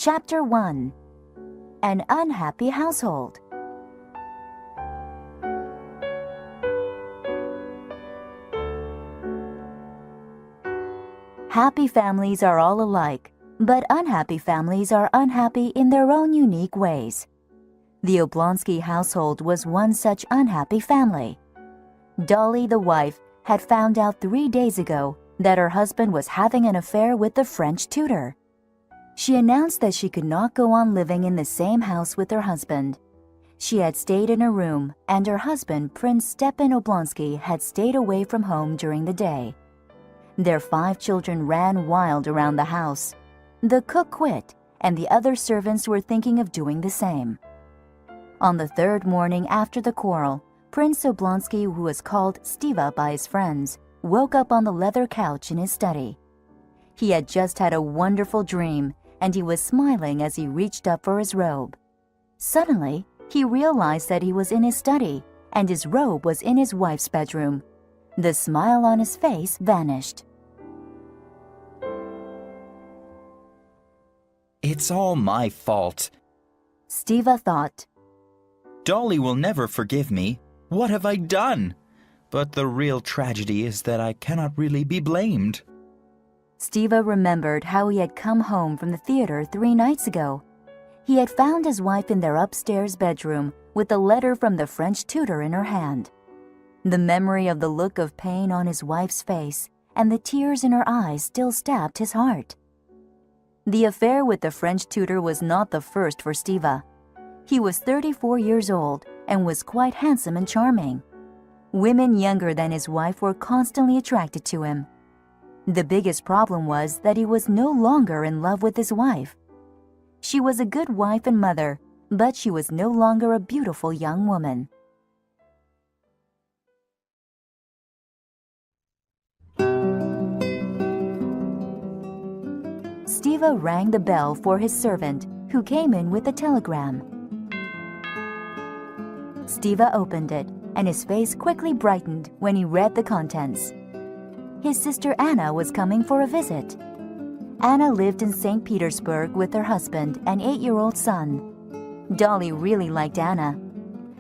Chapter 1. An Unhappy Household. Happy families are all alike, but unhappy families are unhappy in their own unique ways. The Oblonsky household was one such unhappy family. Dolly, the wife, had found out 3 days ago that her husband was having an affair with the French tutor. She announced that she could not go on living in the same house with her husband. She had stayed in her room, and her husband, Prince Stepan Oblonsky, had stayed away from home during the day. Their 5 children ran wild around the house. The cook quit, and the other servants were thinking of doing the same. On the 3rd morning after the quarrel, Prince Oblonsky, who was called Stiva by his friends, woke up on the leather couch in his study. He had just had a wonderful dream, and he was smiling as he reached up for his robe. Suddenly, he realized that he was in his study, and his robe was in his wife's bedroom. The smile on his face vanished. It's all my fault, Stiva thought. Dolly will never forgive me. What have I done? But the real tragedy is that I cannot really be blamed. Stiva remembered how he had come home from the theater 3 nights ago. He had found his wife in their upstairs bedroom with a letter from the French tutor in her hand. The memory of the look of pain on his wife's face and the tears in her eyes still stabbed his heart. The affair with the French tutor was not the first for Stiva. He was 34 years old and was quite handsome and charming. Women younger than his wife were constantly attracted to him. The biggest problem was that he was no longer in love with his wife. She was a good wife and mother, but she was no longer a beautiful young woman. Stiva rang the bell for his servant, who came in with a telegram. Stiva opened it, and his face quickly brightened when he read the contents. His sister Anna was coming for a visit. Anna lived in St. Petersburg with her husband and 8-year-old son. Dolly really liked Anna.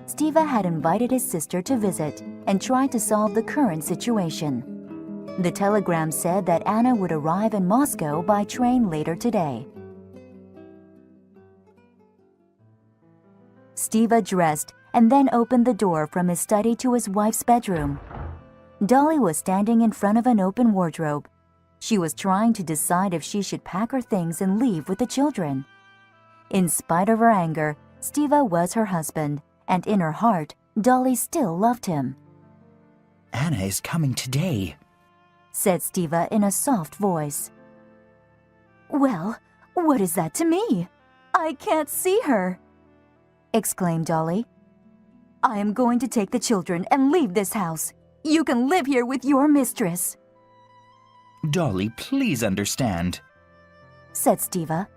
Stiva had invited his sister to visit and tried to solve the current situation. The telegram said that Anna would arrive in Moscow by train later today. Stiva dressed and then opened the door from his study to his wife's bedroom. Dolly was standing in front of an open wardrobe. She was trying to decide if she should pack her things and leave with the children. In spite of her anger, Stiva was her husband, and in her heart, Dolly still loved him. Anna is coming today, said Stiva in a soft voice. Well, what is that to me? I can't see her, exclaimed Dolly. I am going to take the children and leave this house. You can live here with your mistress. Dolly, please understand, said Stiva.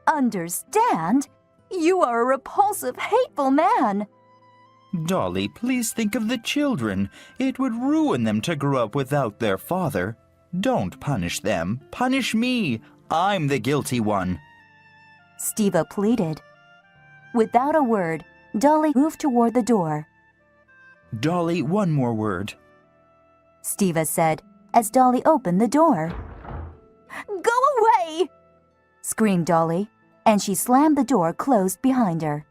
Understand? You are a repulsive, hateful man. Dolly, please think of the children. It would ruin them to grow up without their father. Don't punish them. Punish me. I'm the guilty one. Stiva pleaded. Without a word, Dolly moved toward the door. Dolly, one more word, Stiva said as Dolly opened the door. Go away! Screamed Dolly, and she slammed the door closed behind her.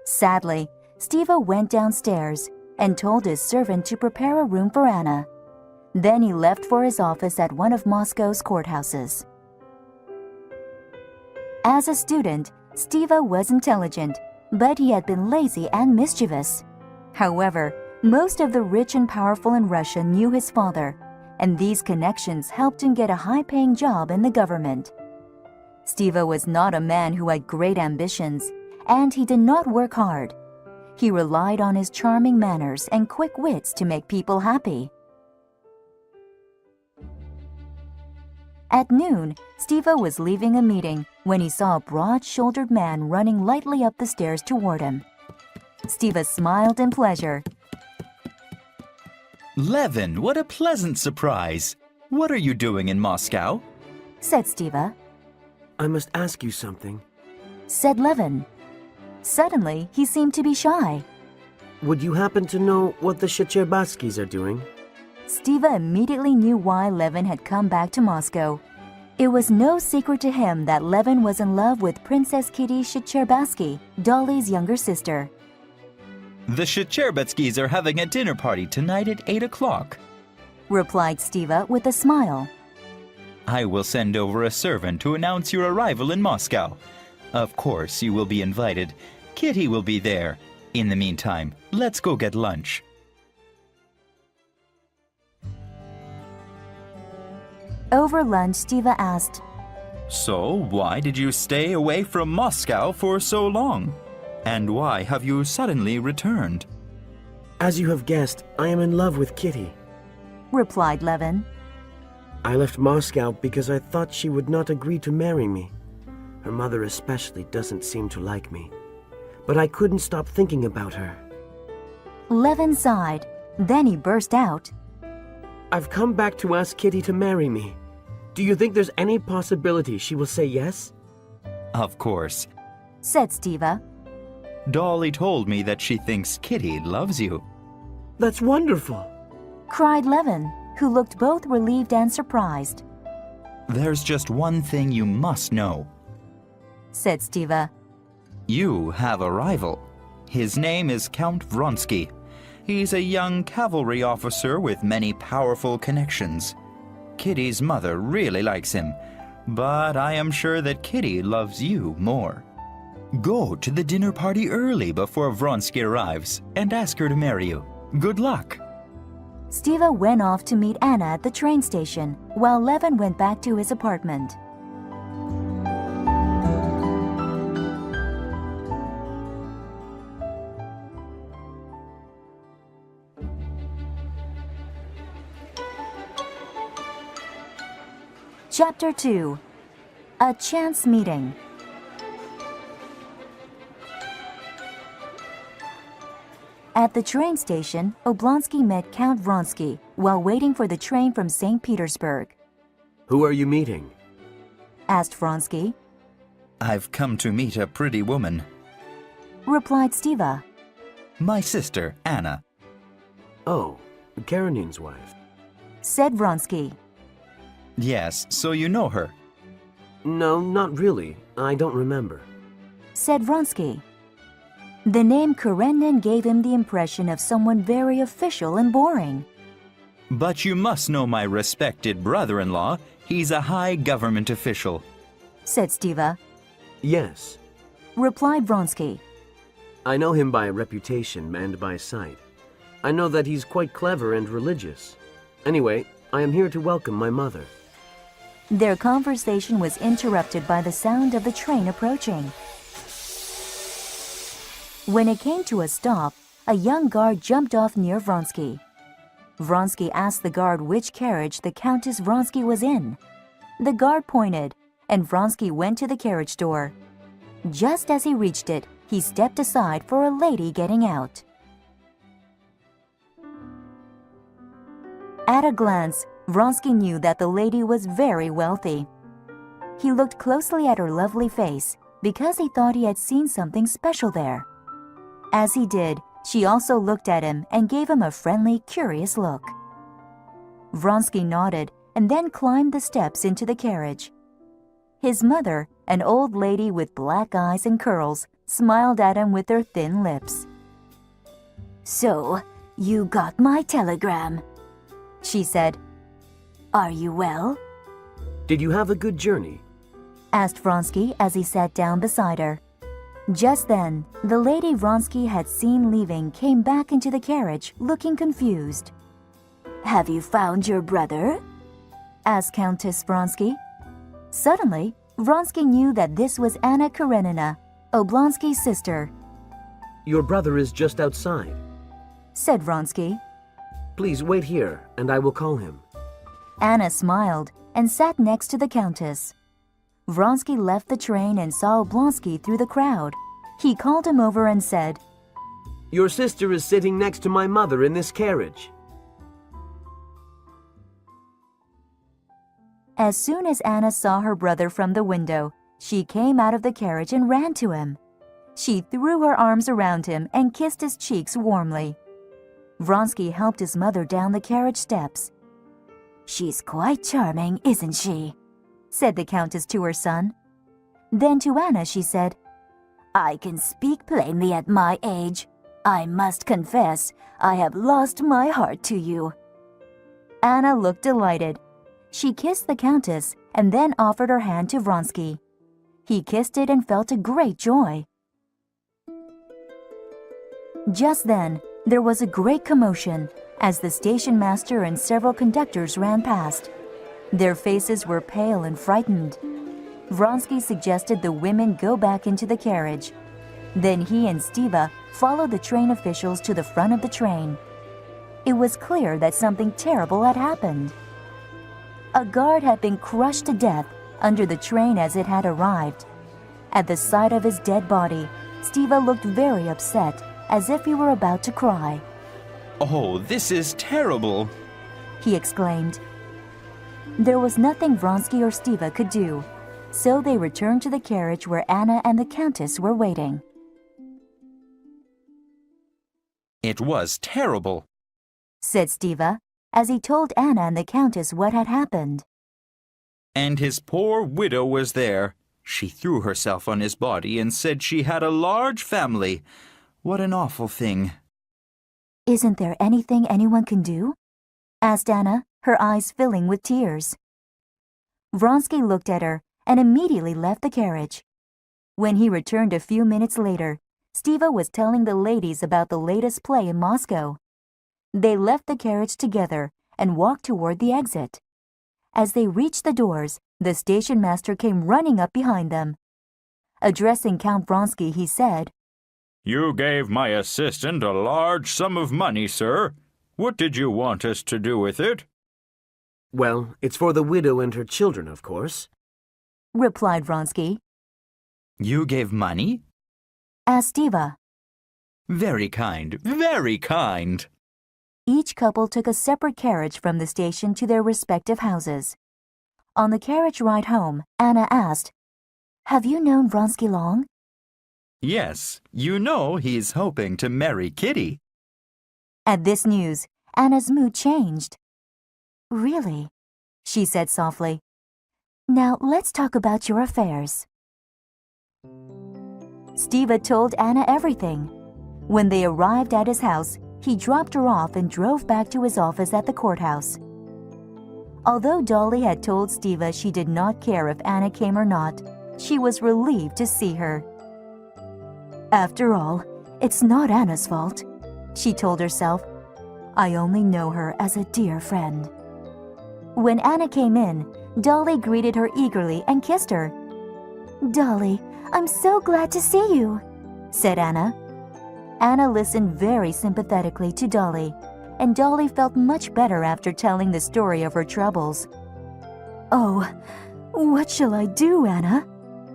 Sadly, Stiva went downstairs and told his servant to prepare a room for Anna. Then he left for his office at one of Moscow's courthouses. As a student, Stiva was intelligent, but he had been lazy and mischievous. However, most of the rich and powerful in Russia knew his father, and these connections helped him get a high-paying job in the government. Stiva was not a man who had great ambitions, and he did not work hard. He relied on his charming manners and quick wits to make people happy. At noon, Stiva was leaving a meeting when he saw a broad-shouldered man running lightly up the stairs toward him. Stiva smiled in pleasure. Levin, what a pleasant surprise. What are you doing in Moscow? Said Stiva. I must ask you something. said Levin. Suddenly, he seemed to be shy. Would you happen to know what the Shcherbakskys are doing? Stiva immediately knew why Levin had come back to Moscow. It was no secret to him that Levin was in love with Princess Kitty Shcherbatsky, Dolly's younger sister. The Shcherbakskys are having a dinner party tonight at 8 o'clock, replied Stiva with a smile. I will send over a servant to announce your arrival in Moscow. Of course, you will be invited. Kitty will be there. In the meantime, let's go get lunch. Over lunch, Stiva asked, So, why did you stay away from Moscow for so long? And why have you suddenly returned? As you have guessed, I am in love with Kitty. replied Levin. I left Moscow because I thought she would not agree to marry me. Her mother especially doesn't seem to like me. But I couldn't stop thinking about her. Levin sighed. Then he burst out. I've come back to ask Kitty to marry me. Do you think there's any possibility she will say yes? Of course. Said Stiva. Dolly told me that she thinks Kitty loves you. That's wonderful. Cried Levin, who looked both relieved and surprised. There's just one thing you must know. Said Stiva. You have a rival. His name is Count Vronsky. He's a young cavalry officer with many powerful connections. Kitty's mother really likes him, but I am sure that Kitty loves you more. Go to the dinner party early before Vronsky arrives and ask her to marry you. Good luck. Stiva went off to meet Anna at the train station, while Levin went back to his apartment. Chapter 2. A Chance Meeting. At the train station, Oblonsky met Count Vronsky while waiting for the train from St. Petersburg. Who are you meeting? Asked Vronsky. I've come to meet a pretty woman. Replied Stiva. My sister, Anna. Oh, Karenina's wife. Said Vronsky. Yes, so you know her. No, not really. I don't remember. Said Vronsky. The name Karenina gave him the impression of someone very official and boring. But you must know my respected brother-in-law. He's a high government official. Said Stiva. Yes. Replied Vronsky. I know him by reputation and by sight. I know that he's quite clever and religious. Anyway, I am here to welcome my mother. Their conversation was interrupted by the sound of the train approaching. When it came to a stop, a young guard jumped off near Vronsky. Vronsky asked the guard which carriage the Countess Vronsky was in. The guard pointed, and Vronsky went to the carriage door. Just as he reached it, he stepped aside for a lady getting out. At a glance, Vronsky knew that the lady was very wealthy. He looked closely at her lovely face because he thought he had seen something special there. As he did, she also looked at him and gave him a friendly, curious look. Vronsky nodded and then climbed the steps into the carriage. His mother, an old lady with black eyes and curls, smiled at him with her thin lips. "So, you got my telegram," she said. "Are you well?" Did you have a good journey? Asked Vronsky as he sat down beside her. Just then, the lady Vronsky had seen leaving came back into the carriage, looking confused. "Have you found your brother?" asked Countess Vronsky. Suddenly, Vronsky knew that this was Anna Karenina, Oblonsky's sister. Your brother is just outside. Said Vronsky. Please wait here, and I will call him. Anna smiled and sat next to the Countess. Vronsky left the train and saw Oblonsky through the crowd. He called him over and said, Your sister is sitting next to my mother in this carriage. As soon as Anna saw her brother from the window, She came out of the carriage and ran to him. She threw her arms around him and kissed his cheeks warmly. Vronsky helped his mother down the carriage steps. "She's quite charming, isn't she?" said the Countess to her son. Then to Anna she said, "I can speak plainly at my age. I must confess, I have lost my heart to you." Anna looked delighted. She kissed the Countess and then offered her hand to Vronsky. He kissed it and felt a great joy. Just then, there was a great commotion as the station master and several conductors ran past. Their faces were pale and frightened. Vronsky suggested the women go back into the carriage. Then he and Stiva followed the train officials to the front of the train. It was clear that something terrible had happened. A guard had been crushed to death under the train as it had arrived. At the sight of his dead body, Stiva looked very upset, as if he were about to cry. "Oh, this is terrible!" he exclaimed. There was nothing Vronsky or Stiva could do, so they returned to the carriage where Anna and the Countess were waiting. "It was terrible," said Stiva, as he told Anna and the Countess what had happened. "And his poor widow was there. She threw herself on his body and said she had a large family. What an awful thing." "Isn't there anything anyone can do?" asked Anna, her eyes filling with tears. Vronsky looked at her and immediately left the carriage. When he returned a few minutes later, Stiva was telling the ladies about the latest play in Moscow. They left the carriage together and walked toward the exit. As they reached the doors, the station master came running up behind them. Addressing Count Vronsky, he said, "You gave my assistant a large sum of money, sir. What did you want us to do with it?" Well, it's for the widow and her children, of course. replied Vronsky. "You gave money? Asked Stiva. Very kind, very kind." Each couple took a separate carriage from the station to their respective houses. On the carriage ride home, Anna asked, "Have you known Vronsky long?" "Yes, you know he's hoping to marry Kitty." At this news, Anna's mood changed. "Really?" she said softly. "Now let's talk about your affairs." Stiva told Anna everything. When they arrived at his house, he dropped her off and drove back to his office at the courthouse. Although Dolly had told Stiva she did not care if Anna came or not, she was relieved to see her. "After all, it's not Anna's fault," she told herself. "I only know her as a dear friend." When Anna came in, Dolly greeted her eagerly and kissed her. "Dolly, I'm so glad to see you," said Anna. Anna listened very sympathetically to Dolly, and Dolly felt much better after telling the story of her troubles. "Oh, what shall I do, Anna?"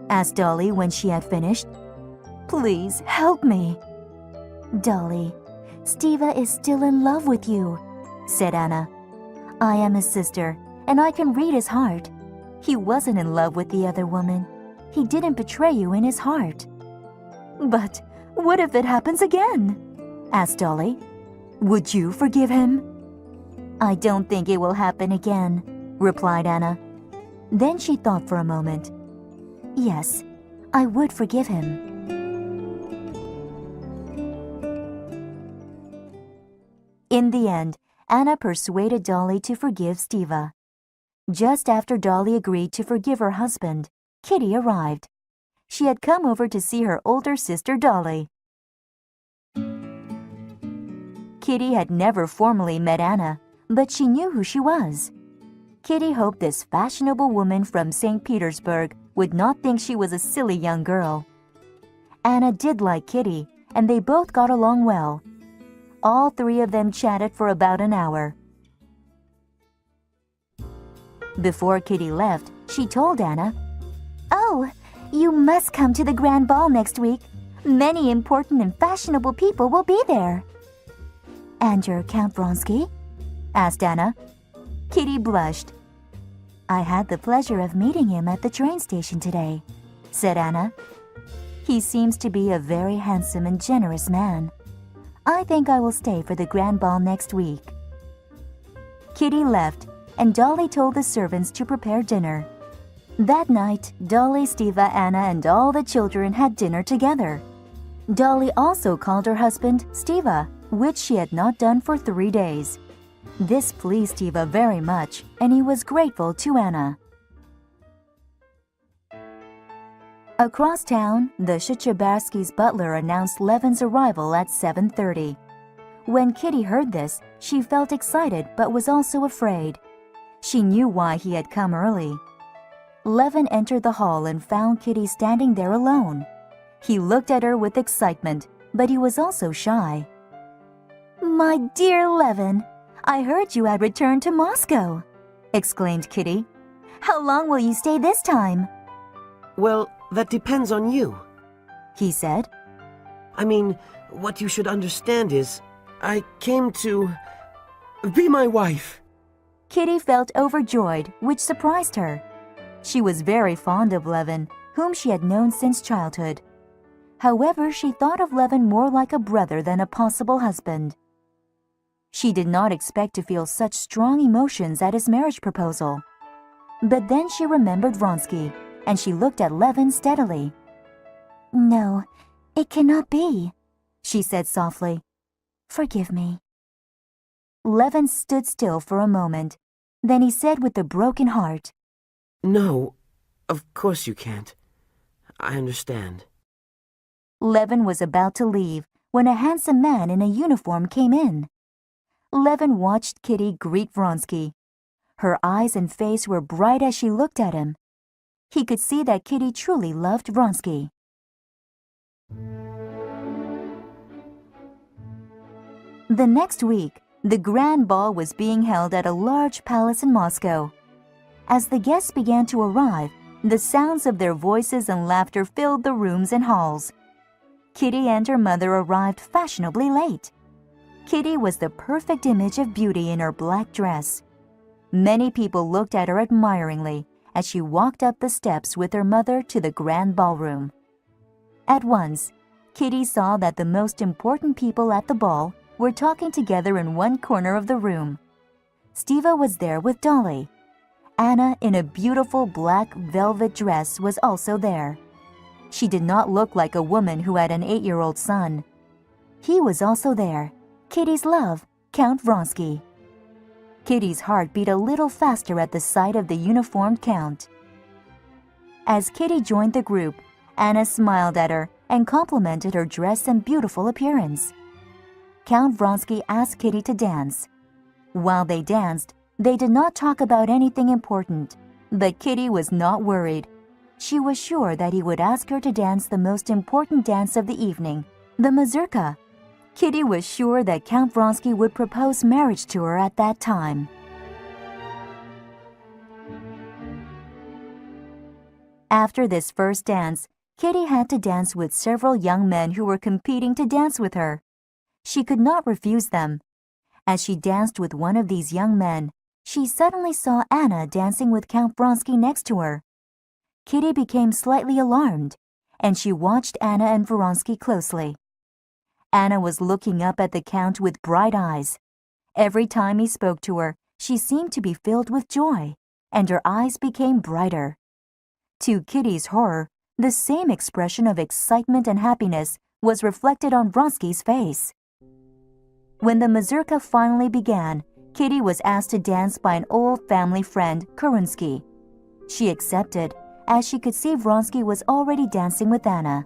asked Dolly when she had finished. "Please help me." "Dolly, Stiva is still in love with you," said Anna. "I am his sister, and I can read his heart. He wasn't in love with the other woman. He didn't betray you in his heart." "But what if it happens again?" asked Dolly. "Would you forgive him?" "I don't think it will happen again," replied Anna. Then she thought for a moment. "Yes, I would forgive him." In the end, Anna persuaded Dolly to forgive Stiva. Just after Dolly agreed to forgive her husband, Kitty arrived. She had come over to see her older sister Dolly. Kitty had never formally met Anna, but she knew who she was. Kitty hoped this fashionable woman from St. Petersburg would not think she was a silly young girl. Anna did like Kitty, and they both got along well. All three of them chatted for about an hour. Before Kitty left, she told Anna, "Oh, you must come to the grand ball next week. Many important and fashionable people will be there." "And your Count Vronsky?" asked Anna. Kitty blushed. "I had the pleasure of meeting him at the train station today," said Anna. "He seems to be a very handsome and generous man. I think I will stay for the grand ball next week." Kitty left, and Dolly told the servants to prepare dinner. That night, Dolly, Stiva, Anna, and all the children had dinner together. Dolly also called her husband Stiva, which she had not done for 3 days. This pleased Stiva very much, and he was grateful to Anna. Across town, the Shchebarsky's butler announced Levin's arrival at 7:30. When Kitty heard this, she felt excited but was also afraid. She knew why he had come early. Levin entered the hall and found Kitty standing there alone. He looked at her with excitement, but he was also shy. "My dear Levin, I heard you had returned to Moscow," exclaimed Kitty. "How long will you stay this time?" Well, that depends on you, he said. I mean, what you should understand is, I came to be my wife. Kitty felt overjoyed, which surprised her. She was very fond of Levin, whom she had known since childhood. However, she thought of Levin more like a brother than a possible husband. She did not expect to feel such strong emotions at his marriage proposal. But then she remembered Vronsky, and she looked at Levin steadily. "No, it cannot be," she said softly. "Forgive me." Levin stood still for a moment. Then he said with a broken heart, No, of course you can't. I understand. Levin was about to leave when a handsome man in a uniform came in. Levin watched Kitty greet Vronsky. Her eyes and face were bright as she looked at him. He could see that Kitty truly loved Vronsky. The next week, the grand ball was being held at a large palace in Moscow. As the guests began to arrive, the sounds of their voices and laughter filled the rooms and halls. Kitty and her mother arrived fashionably late. Kitty was the perfect image of beauty in her black dress. Many people looked at her admiringly as she walked up the steps with her mother to the grand ballroom. At once, Kitty saw that the most important people at the ball were talking together in one corner of the room. Stiva was there with Dolly. Anna, in a beautiful black velvet dress, was also there. She did not look like a woman who had an 8-year-old son. He was also there, Kitty's love, Count Vronsky. Kitty's heart beat a little faster at the sight of the uniformed Count. As Kitty joined the group, Anna smiled at her and complimented her dress and beautiful appearance. Count Vronsky asked Kitty to dance. While they danced, they did not talk about anything important, but Kitty was not worried. She was sure that he would ask her to dance the most important dance of the evening, the mazurka. Kitty was sure that Count Vronsky would propose marriage to her at that time. After this first dance, Kitty had to dance with several young men who were competing to dance with her. She could not refuse them. As she danced with one of these young men, she suddenly saw Anna dancing with Count Vronsky next to her. Kitty became slightly alarmed, and she watched Anna and Vronsky closely. Anna was looking up at the Count with bright eyes. Every time he spoke to her, she seemed to be filled with joy, and her eyes became brighter. To Kitty's horror, the same expression of excitement and happiness was reflected on Vronsky's face. When the mazurka finally began, Kitty was asked to dance by an old family friend, Kerensky. She accepted, as she could see Vronsky was already dancing with Anna.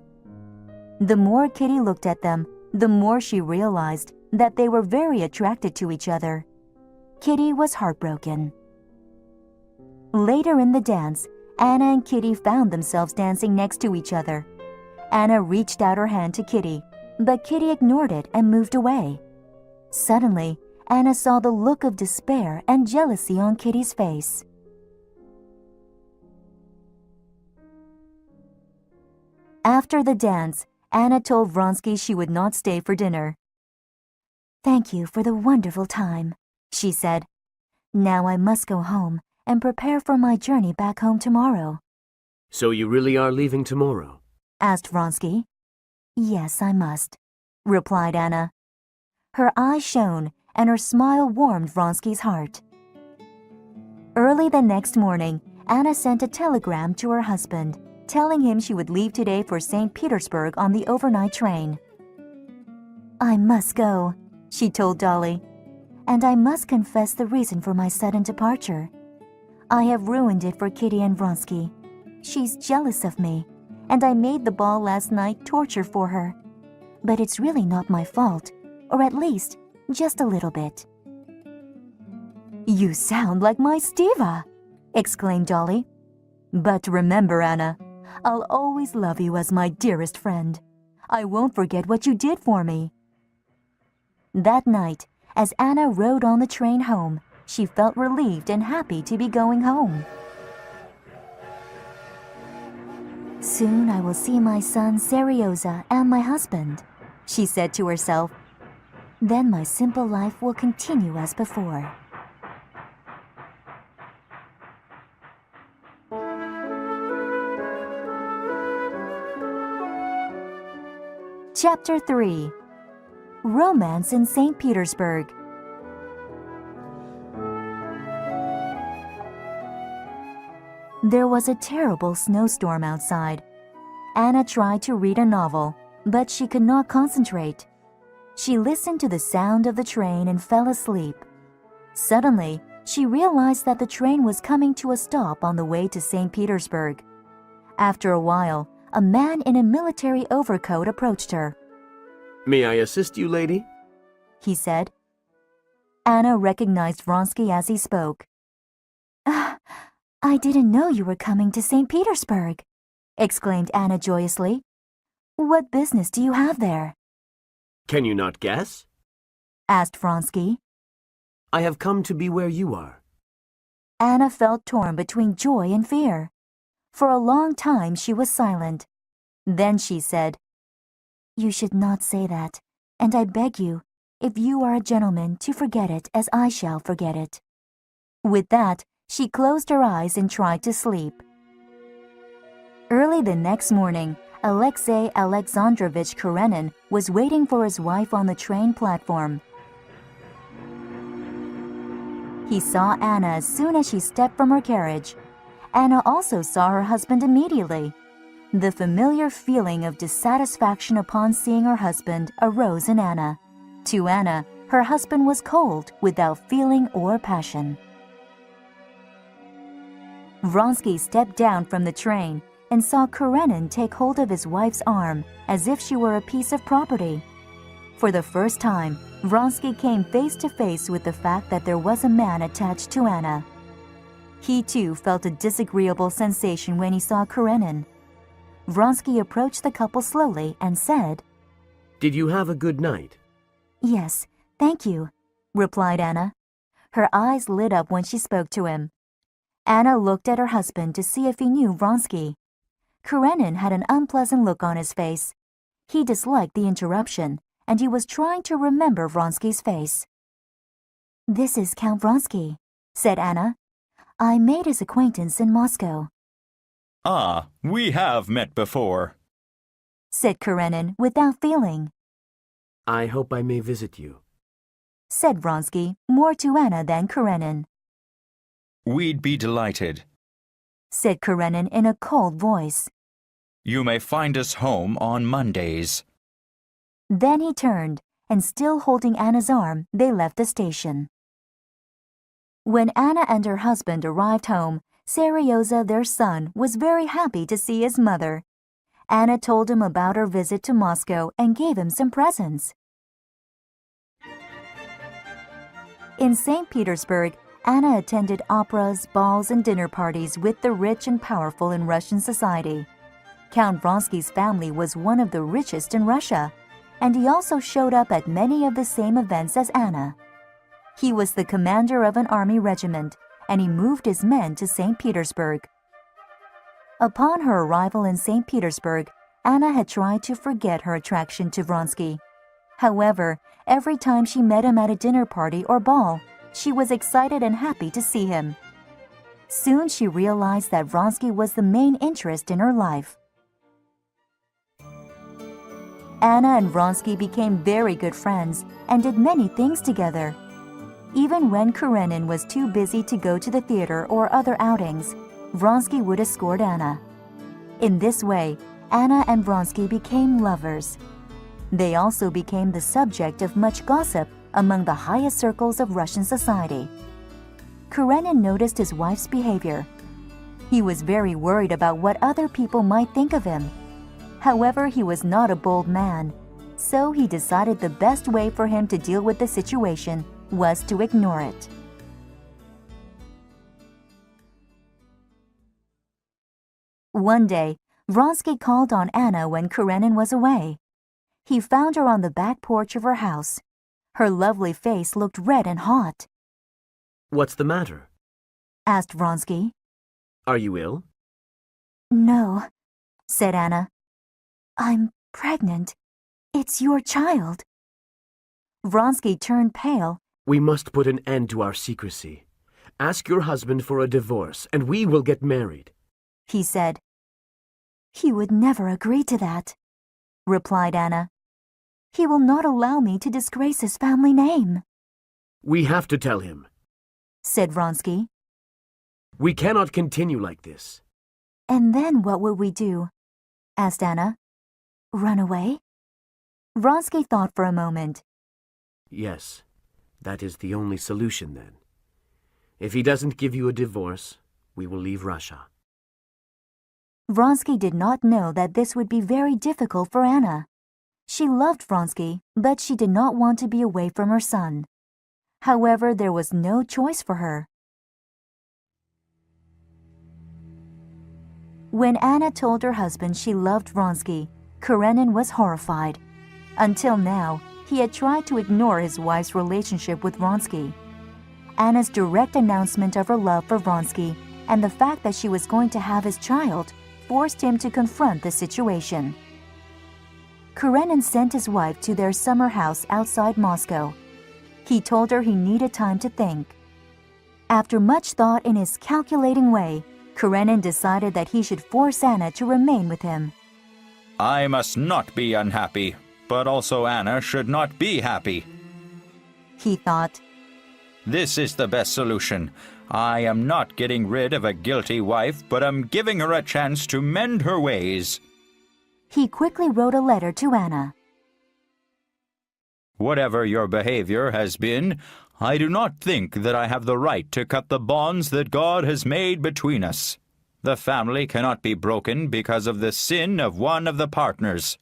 The more Kitty looked at them, the more she realized that they were very attracted to each other. Kitty was heartbroken. Later in the dance, Anna and Kitty found themselves dancing next to each other. Anna reached out her hand to Kitty, but Kitty ignored it and moved away. Suddenly, Anna saw the look of despair and jealousy on Kitty's face. After the dance, Anna told Vronsky she would not stay for dinner. "Thank you for the wonderful time," she said. "Now I must go home and prepare for my journey back home tomorrow." So you really are leaving tomorrow? asked Vronsky. Yes, I must, replied Anna. Her eyes shone, and her smile warmed Vronsky's heart. Early the next morning, Anna sent a telegram to her husband, telling him she would leave today for St. Petersburg on the overnight train. I must go, she told Dolly, and I must confess the reason for my sudden departure. I have ruined it for Kitty and Vronsky. She's jealous of me, and I made the ball last night torture for her. But it's really not my fault, or at least just a little bit. You sound like my Steva, exclaimed Dolly. But remember, Anna, I'll always love you as my dearest friend. I won't forget what you did for me. That night, as Anna rode on the train home, she felt relieved and happy to be going home. Soon I will see my son Serioza and my husband, she said to herself. Then my simple life will continue as before. Chapter 3. Romance in St. Petersburg. There was a terrible snowstorm outside. Anna tried to read a novel, but she could not concentrate. She listened to the sound of the train and fell asleep. Suddenly, she realized that the train was coming to a stop on the way to St. Petersburg. After a while, a man in a military overcoat approached her. May I assist you, lady? He said. Anna recognized Vronsky as he spoke. I didn't know you were coming to St. Petersburg, exclaimed Anna joyously. What business do you have there? Can you not guess? Asked Vronsky. I have come to be where you are. Anna felt torn between joy and fear. For a long time she was silent. Then she said, You should not say that, and I beg you, if you are a gentleman, to forget it as I shall forget it. With that, she closed her eyes and tried to sleep. Early the next morning, Alexei Alexandrovich Karenin was waiting for his wife on the train platform. He saw Anna as soon as she stepped from her carriage. Anna also saw her husband immediately. The familiar feeling of dissatisfaction upon seeing her husband arose in Anna. To Anna, her husband was cold, without feeling or passion. Vronsky stepped down from the train and saw Karenin take hold of his wife's arm as if she were a piece of property. For the first time, Vronsky came face to face with the fact that there was a man attached to Anna. He too felt a disagreeable sensation when he saw Karenin. Vronsky approached the couple slowly and said, Did you have a good night? Yes, thank you, replied Anna. Her eyes lit up when she spoke to him. Anna looked at her husband to see if he knew Vronsky. Karenin had an unpleasant look on his face. He disliked the interruption, and he was trying to remember Vronsky's face. This is Count Vronsky, said Anna. I made his acquaintance in Moscow. Ah, we have met before, said Karenin without feeling. I hope I may visit you, said Vronsky, more to Anna than Karenin. We'd be delighted, said Karenin in a cold voice. You may find us home on Mondays. Then he turned, and still holding Anna's arm, they left the station. When Anna and her husband arrived home, Serioza, their son, was very happy to see his mother. Anna told him about her visit to Moscow and gave him some presents. In St. Petersburg, Anna attended operas, balls, and dinner parties with the rich and powerful in Russian society. Count Vronsky's family was one of the richest in Russia, and he also showed up at many of the same events as Anna. He was the commander of an army regiment, and he moved his men to St. Petersburg. Upon her arrival in St. Petersburg, Anna had tried to forget her attraction to Vronsky. However, every time she met him at a dinner party or ball, she was excited and happy to see him. Soon she realized that Vronsky was the main interest in her life. Anna and Vronsky became very good friends and did many things together. Even when Karenin was too busy to go to the theater or other outings, Vronsky would escort Anna. In this way, Anna and Vronsky became lovers. They also became the subject of much gossip among the highest circles of Russian society. Karenin noticed his wife's behavior. He was very worried about what other people might think of him. However, he was not a bold man, so he decided the best way for him to deal with the situation was to ignore it. One day, Vronsky called on Anna when Karenin was away. He found her on the back porch of her house. Her lovely face looked red and hot. What's the matter? Asked Vronsky. Are you ill? No, said Anna. I'm pregnant. It's your child. Vronsky turned pale. We must put an end to our secrecy. Ask your husband for a divorce, and we will get married, he said. He would never agree to that, replied Anna. He will not allow me to disgrace his family name. We have to tell him, said Vronsky. We cannot continue like this. And then what will we do? Asked Anna. Run away? Vronsky thought for a moment. Yes, that is the only solution then. If he doesn't give you a divorce, we will leave Russia. Vronsky did not know that this would be very difficult for Anna. She loved Vronsky, but she did not want to be away from her son. However, there was no choice for her. When Anna told her husband she loved Vronsky, Karenin was horrified. Until now, he had tried to ignore his wife's relationship with Vronsky. Anna's direct announcement of her love for Vronsky and the fact that she was going to have his child forced him to confront the situation. Karenin sent his wife to their summer house outside Moscow. He told her he needed time to think. After much thought in his calculating way, Karenin decided that he should force Anna to remain with him. I must not be unhappy, but also Anna should not be happy. He thought. This is the best solution. I am not getting rid of a guilty wife, but am giving her a chance to mend her ways. He quickly wrote a letter to Anna. Whatever your behavior has been, I do not think that I have the right to cut the bonds that God has made between us. The family cannot be broken because of the sin of one of the partners.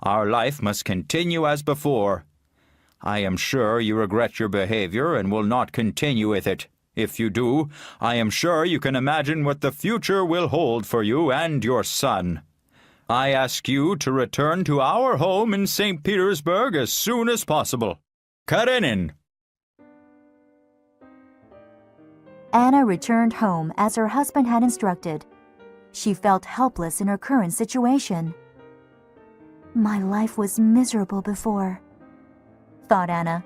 Our life must continue as before. I am sure you regret your behavior and will not continue with it. If you do, I am sure you can imagine what the future will hold for you and your son. I ask you to return to our home in St. Petersburg as soon as possible. Karenin. Anna returned home as her husband had instructed. She felt helpless in her current situation. My life was miserable before, thought Anna.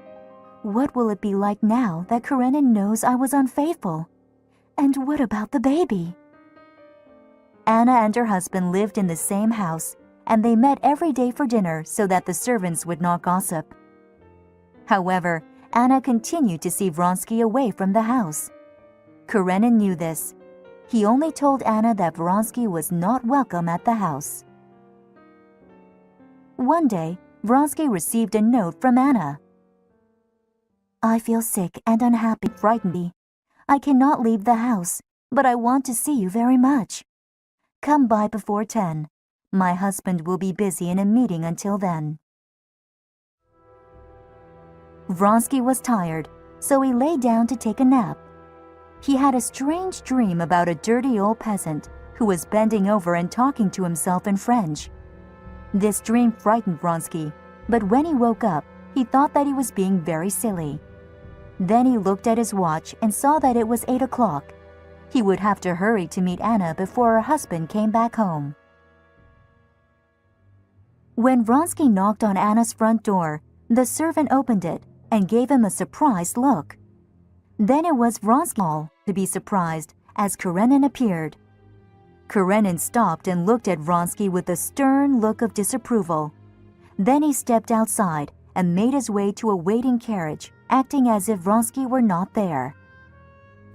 What will it be like now that Karenin knows I was unfaithful? And what about the baby? Anna and her husband lived in the same house, and they met every day for dinner so that the servants would not gossip. However, Anna continued to see Vronsky away from the house. Karenin knew this. He only told Anna that Vronsky was not welcome at the house. One day, Vronsky received a note from Anna. I feel sick and unhappy, frightened me. I cannot leave the house, but I want to see you very much. Come by before 10. My husband will be busy in a meeting until then. Vronsky was tired, so he lay down to take a nap. He had a strange dream about a dirty old peasant who was bending over and talking to himself in French. This dream frightened Vronsky, but when he woke up, he thought that he was being very silly. Then he looked at his watch and saw that it was 8 o'clock. He would have to hurry to meet Anna before her husband came back home. When Vronsky knocked on Anna's front door, the servant opened it and gave him a surprised look. Then it was Vronsky to be surprised as Karenin appeared. Karenin stopped and looked at Vronsky with a stern look of disapproval. Then he stepped outside and made his way to a waiting carriage, acting as if Vronsky were not there.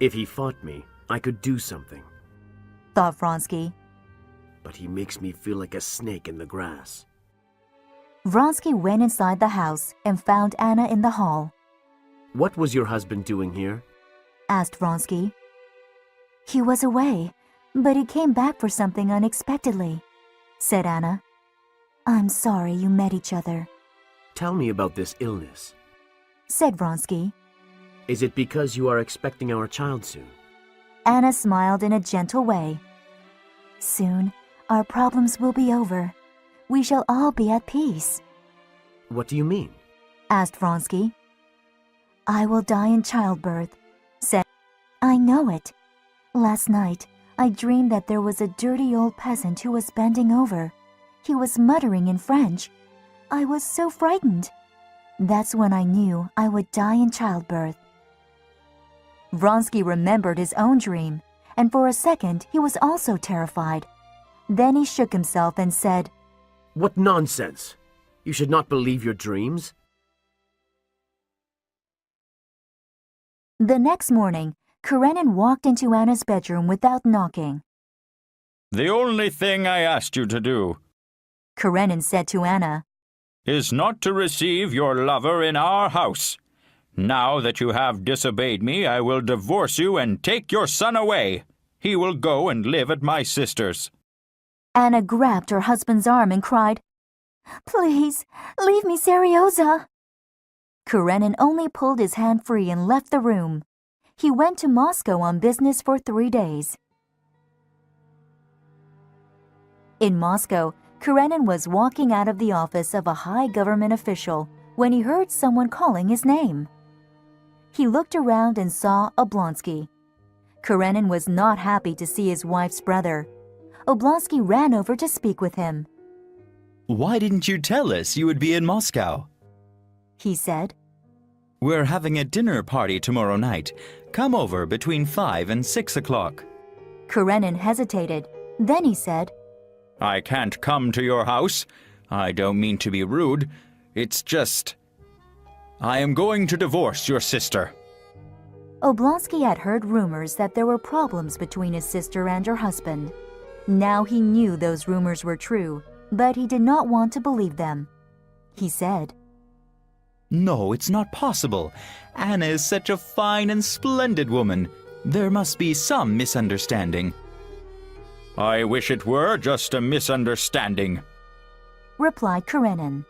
If he fought me, I could do something. Thought Vronsky. But he makes me feel like a snake in the grass. Vronsky went inside the house and found Anna in the hall. What was your husband doing here? Asked Vronsky. He was away, but he came back for something unexpectedly, said Anna. I'm sorry you met each other, Tell me about this illness. said Vronsky. Is it because you are expecting our child soon? Anna smiled in a gentle way. Soon, our problems will be over. We shall all be at peace, What do you mean? asked Vronsky. I will die in childbirth, said. I know it. Last night, I dreamed that there was a dirty old peasant who was bending over. He was muttering in French. I was so frightened. That's when I knew I would die in childbirth. Vronsky remembered his own dream, and for a second he was also terrified. Then he shook himself and said, What nonsense! You should not believe your dreams. The next morning, Karenin walked into Anna's bedroom without knocking. The only thing I asked you to do Karenin said to Anna, is not to receive your lover in our house. Now that you have disobeyed me, I will divorce you and take your son away. He will go and live at my sister's. Anna grabbed her husband's arm and cried, Please, leave me, Serioza. Karenin only pulled his hand free and left the room. He went to Moscow on business for 3 days. In Moscow, Karenin was walking out of the office of a high government official when he heard someone calling his name. He looked around and saw Oblonsky. Karenin was not happy to see his wife's brother. Oblonsky ran over to speak with him. Why didn't you tell us you would be in Moscow? He said, We're having a dinner party tomorrow night. Come over between 5 and 6 o'clock. Karenin hesitated. Then he said, I can't come to your house. I don't mean to be rude. It's just, I am going to divorce your sister. Oblonsky had heard rumors that there were problems between his sister and her husband. Now he knew those rumors were true, but he did not want to believe them. He said, No, it's not possible. Anna is such a fine and splendid woman. There must be some misunderstanding. I wish it were just a misunderstanding. replied Karenin.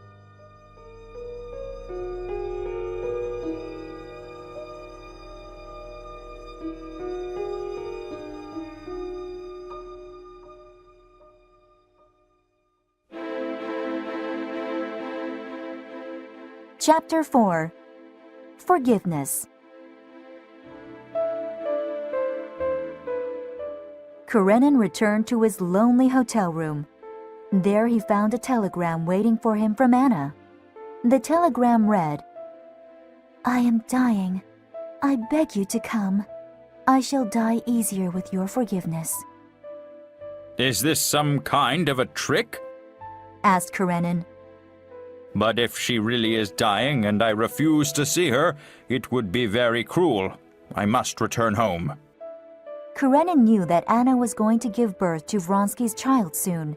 Chapter 4. Forgiveness. Karenin returned to his lonely hotel room. There he found a telegram waiting for him from Anna. The telegram read, I am dying. I beg you to come. I shall die easier with your forgiveness. Is this some kind of a trick? Asked Karenin. But if she really is dying and I refuse to see her, it would be very cruel. I must return home. Karenin knew that Anna was going to give birth to Vronsky's child soon.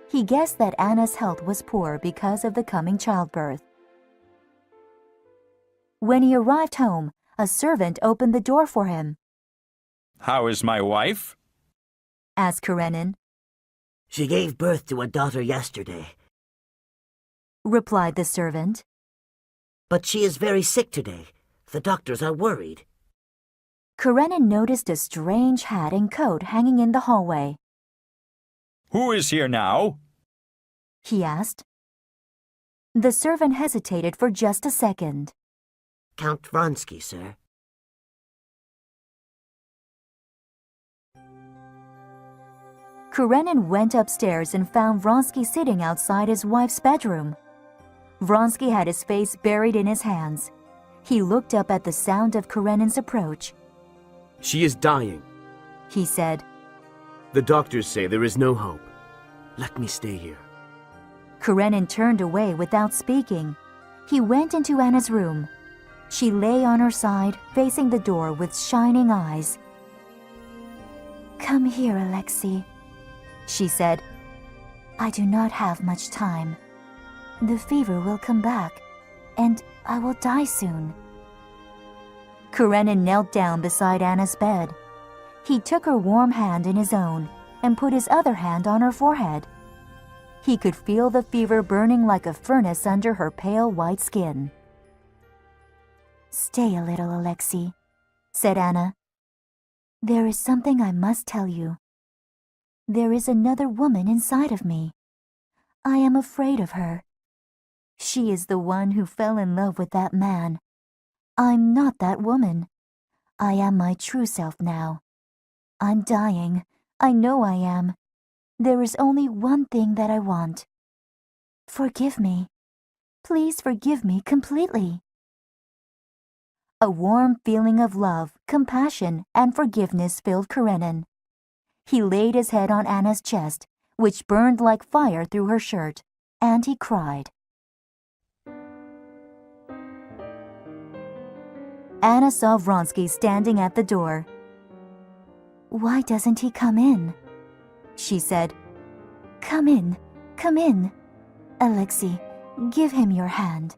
He guessed that Anna's health was poor because of the coming childbirth. When he arrived home, a servant opened the door for him. How is my wife? Asked Karenin. She gave birth to a daughter yesterday, Replied the servant. but she is very sick today. The doctors are worried. Karenin noticed a strange hat and coat hanging in the hallway. Who is here now? He asked. The servant hesitated for just a second. Count Vronsky, sir. Karenin went upstairs and found Vronsky sitting outside his wife's bedroom. Vronsky had his face buried in his hands. He looked up at the sound of Karenin's approach. She is dying. he said. The doctors say there is no hope. Let me stay here. Karenin turned away without speaking. He went into Anna's room. She lay on her side, facing the door with shining eyes. "Come here, Alexei," she said. "I do not have much time. The fever will come back, and I will die soon." Karenin knelt down beside Anna's bed. He took her warm hand in his own and put his other hand on her forehead. He could feel the fever burning like a furnace under her pale white skin. "Stay a little, Alexei," said Anna. "There is something I must tell you. There is another woman inside of me. I am afraid of her. She is the one who fell in love with that man. I'm not that woman. I am my true self now. I'm dying. I know I am. There is only one thing that I want. Forgive me. Please forgive me completely." A warm feeling of love, compassion, and forgiveness filled Karenin. He laid his head on Anna's chest, which burned like fire through her shirt, and he cried. Anna saw Vronsky standing at the door. "Why doesn't he come in?" she said. Come in. Alexei, give him your hand."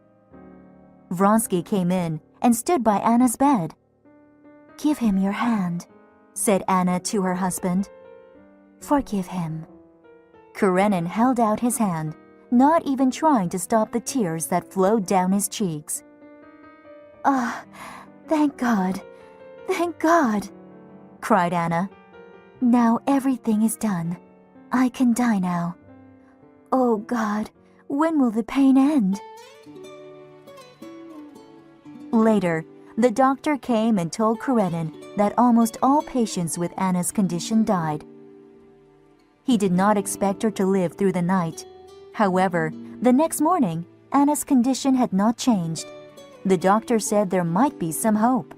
Vronsky came in and stood by Anna's bed. "Give him your hand," said Anna to her husband. "Forgive him." Karenin held out his hand, not even trying to stop the tears that flowed down his cheeks. "Ah, thank God, cried Anna. "Now everything is done. I can die now. Oh God, when will the pain end?" Later, the doctor came and told Karenin that almost all patients with Anna's condition died. He did not expect her to live through the night. However, the next morning, Anna's condition had not changed. The doctor said there might be some hope.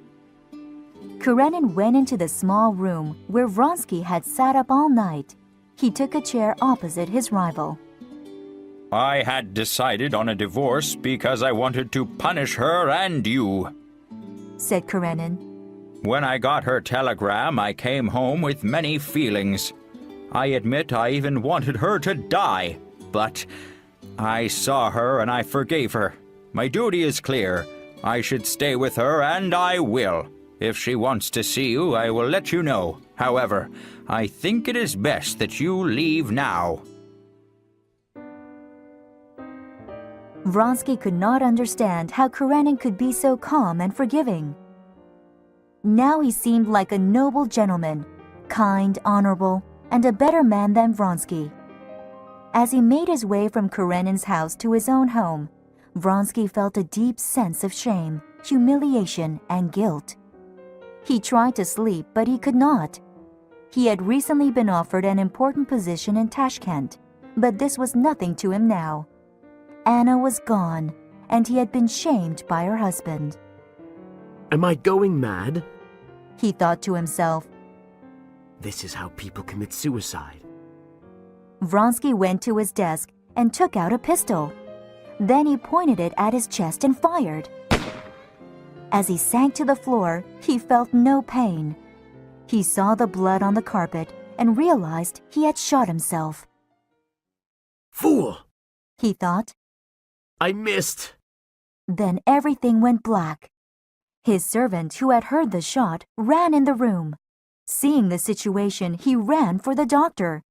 Karenin went into the small room where Vronsky had sat up all night. He took a chair opposite his rival. I had decided on a divorce because I wanted to punish her and you, said Karenin. When I got her telegram, I came home with many feelings. I admit I even wanted her to die, but I saw her and I forgave her. My duty is clear. I should stay with her, and I will. If she wants to see you, I will let you know. However, I think it is best that you leave now. Vronsky could not understand how Karenin could be so calm and forgiving. Now he seemed like a noble gentleman, kind, honorable, and a better man than Vronsky. As he made his way from Karenin's house to his own home, Vronsky felt a deep sense of shame, humiliation, and guilt. He tried to sleep, but he could not. He had recently been offered an important position in Tashkent, but this was nothing to him now. Anna was gone, and he had been shamed by her husband. Am I going mad? He thought to himself. This is how people commit suicide. Vronsky went to his desk and took out a pistol. Then he pointed it at his chest and fired. As he sank to the floor, he felt no pain. He saw the blood on the carpet and realized he had shot himself. Fool! He thought. I missed. Then everything went black. His servant, who had heard the shot, ran in the room. Seeing the situation, he ran for the doctor.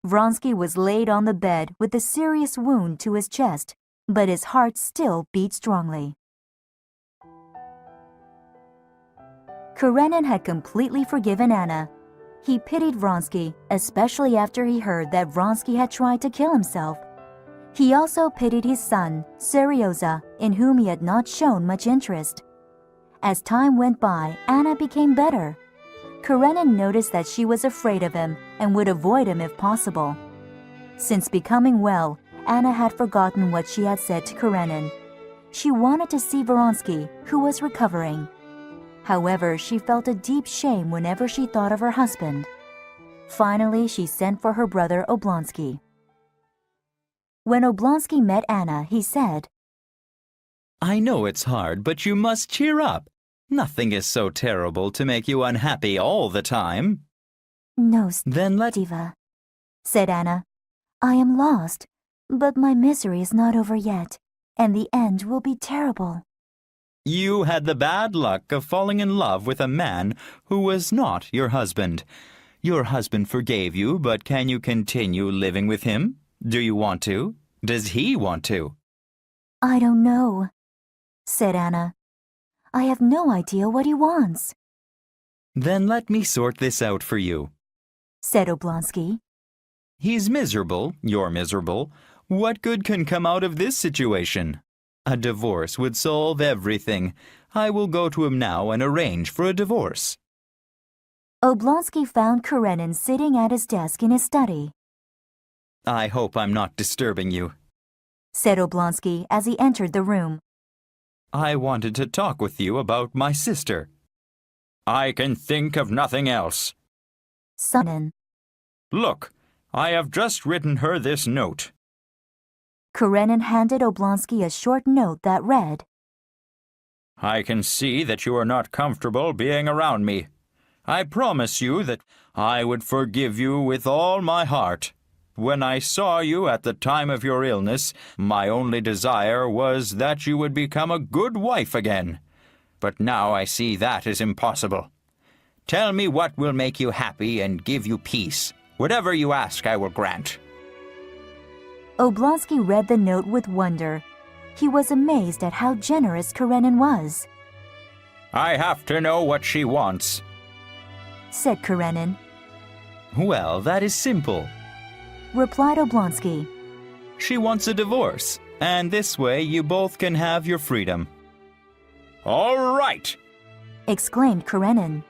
Vronsky was laid on the bed with a serious wound to his chest, but his heart still beat strongly. Karenin had completely forgiven Anna. He pitied Vronsky, especially after he heard that Vronsky had tried to kill himself. He also pitied his son, Seryoza, in whom he had not shown much interest. As time went by, Anna became better. Karenin noticed that she was afraid of him and would avoid him if possible. Since becoming well, Anna had forgotten what she had said to Karenin. She wanted to see Vronsky, who was recovering. However, she felt a deep shame whenever she thought of her husband. Finally, she sent for her brother Oblonsky. When Oblonsky met Anna, he said, I know it's hard, but you must cheer up. Nothing is so terrible to make you unhappy all the time. No, Then let... Diva, said Anna. I am lost, but my misery is not over yet, and the end will be terrible. You had the bad luck of falling in love with a man who was not your husband. Your husband forgave you, but can you continue living with him? Do you want to? Does he want to? I don't know, said Anna. I have no idea what he wants. Then let me sort this out for you, said Oblonsky. He's miserable, you're miserable. What good can come out of this situation? A divorce would solve everything. I will go to him now and arrange for a divorce. Oblonsky found Karenin sitting at his desk in his study. I hope I'm not disturbing you, said Oblonsky as he entered the room. I wanted to talk with you about my sister. I can think of nothing else. Karenin. Look, I have just written her this note. Karenin handed Oblonsky a short note that read, I can see that you are not comfortable being around me. I promise you that I would forgive you with all my heart. When I saw you at the time of your illness, my only desire was that you would become a good wife again. But now I see that is impossible. Tell me what will make you happy and give you peace. Whatever you ask, I will grant. Oblonsky read the note with wonder. He was amazed at how generous Karenin was. I have to know what she wants, said Karenin. Well, that is simple, replied Oblonsky. She wants a divorce, and this way you both can have your freedom. All right, exclaimed Karenin.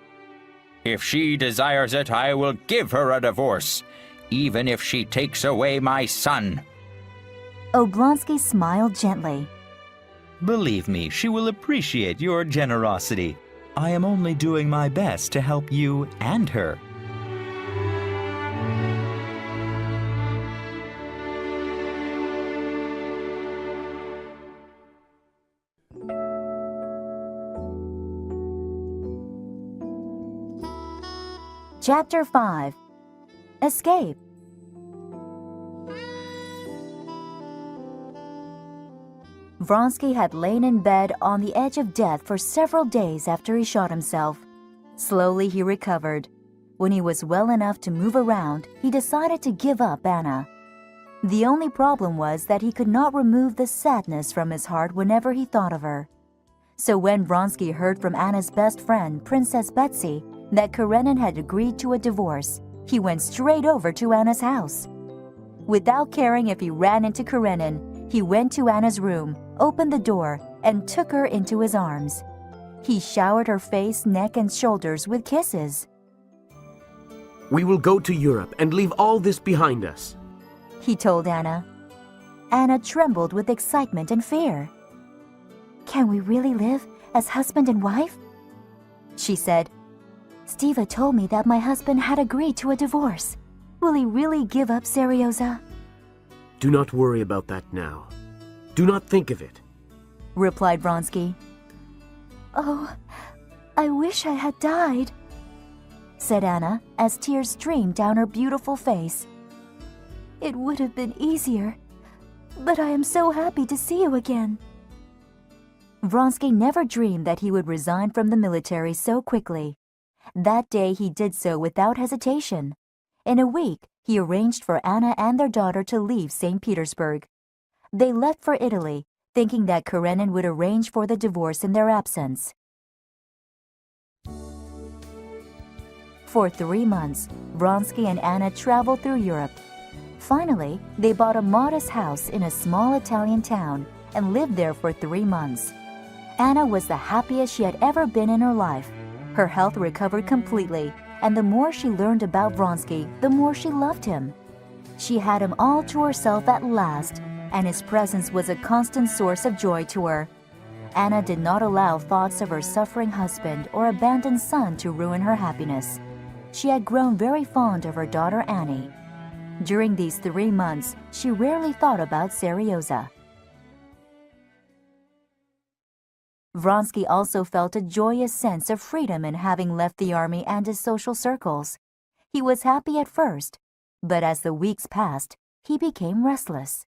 If she desires it, I will give her a divorce, even if she takes away my son. Oblonsky smiled gently. Believe me, she will appreciate your generosity. I am only doing my best to help you and her. Chapter 5. Escape. Vronsky had lain in bed on the edge of death for several days after he shot himself. Slowly he recovered. When he was well enough to move around, he decided to give up Anna. The only problem was that he could not remove the sadness from his heart whenever he thought of her. So when Vronsky heard from Anna's best friend, Princess Betsy, that Karenin had agreed to a divorce, he went straight over to Anna's house. Without caring if he ran into Karenin, he went to Anna's room, opened the door, and took her into his arms. He showered her face, neck, and shoulders with kisses. We will go to Europe and leave all this behind us, he told Anna. Anna trembled with excitement and fear. Can we really live as husband and wife? She said. Stiva told me that my husband had agreed to a divorce. Will he really give up Seryoza? Do not worry about that now. Do not think of it, replied Vronsky. Oh, I wish I had died, said Anna as tears streamed down her beautiful face. It would have been easier, but I am so happy to see you again. Vronsky never dreamed that he would resign from the military so quickly. That day he did so without hesitation. In a week, he arranged for Anna and their daughter to leave St. Petersburg. They left for Italy, thinking that Karenin would arrange for the divorce in their absence. For 3 months, Vronsky and Anna traveled through Europe. Finally, they bought a modest house in a small Italian town and lived there for 3 months. Anna was the happiest she had ever been in her life. Her health recovered completely, and the more she learned about Vronsky, the more she loved him. She had him all to herself at last, and his presence was a constant source of joy to her. Anna did not allow thoughts of her suffering husband or abandoned son to ruin her happiness. She had grown very fond of her daughter Annie. During these 3 months, she rarely thought about Serioza. Vronsky also felt a joyous sense of freedom in having left the army and his social circles. He was happy at first, but as the weeks passed, he became restless.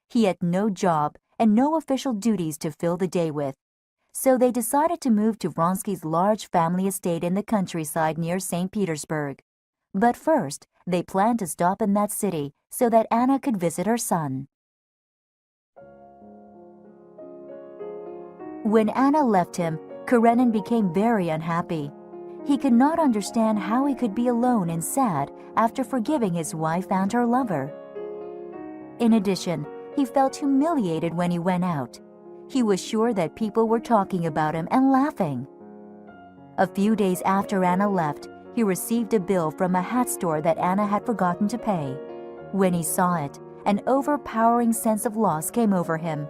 He had no job and no official duties to fill the day with, so they decided to move to Vronsky's large family estate in the countryside near St. Petersburg. But first, they planned to stop in that city so that Anna could visit her son. When Anna left him, Karenin became very unhappy. He could not understand how he could be alone and sad after forgiving his wife and her lover. In addition, he felt humiliated when he went out. He was sure that people were talking about him and laughing. A few days after Anna left, he received a bill from a hat store that Anna had forgotten to pay. When he saw it, an overpowering sense of loss came over him.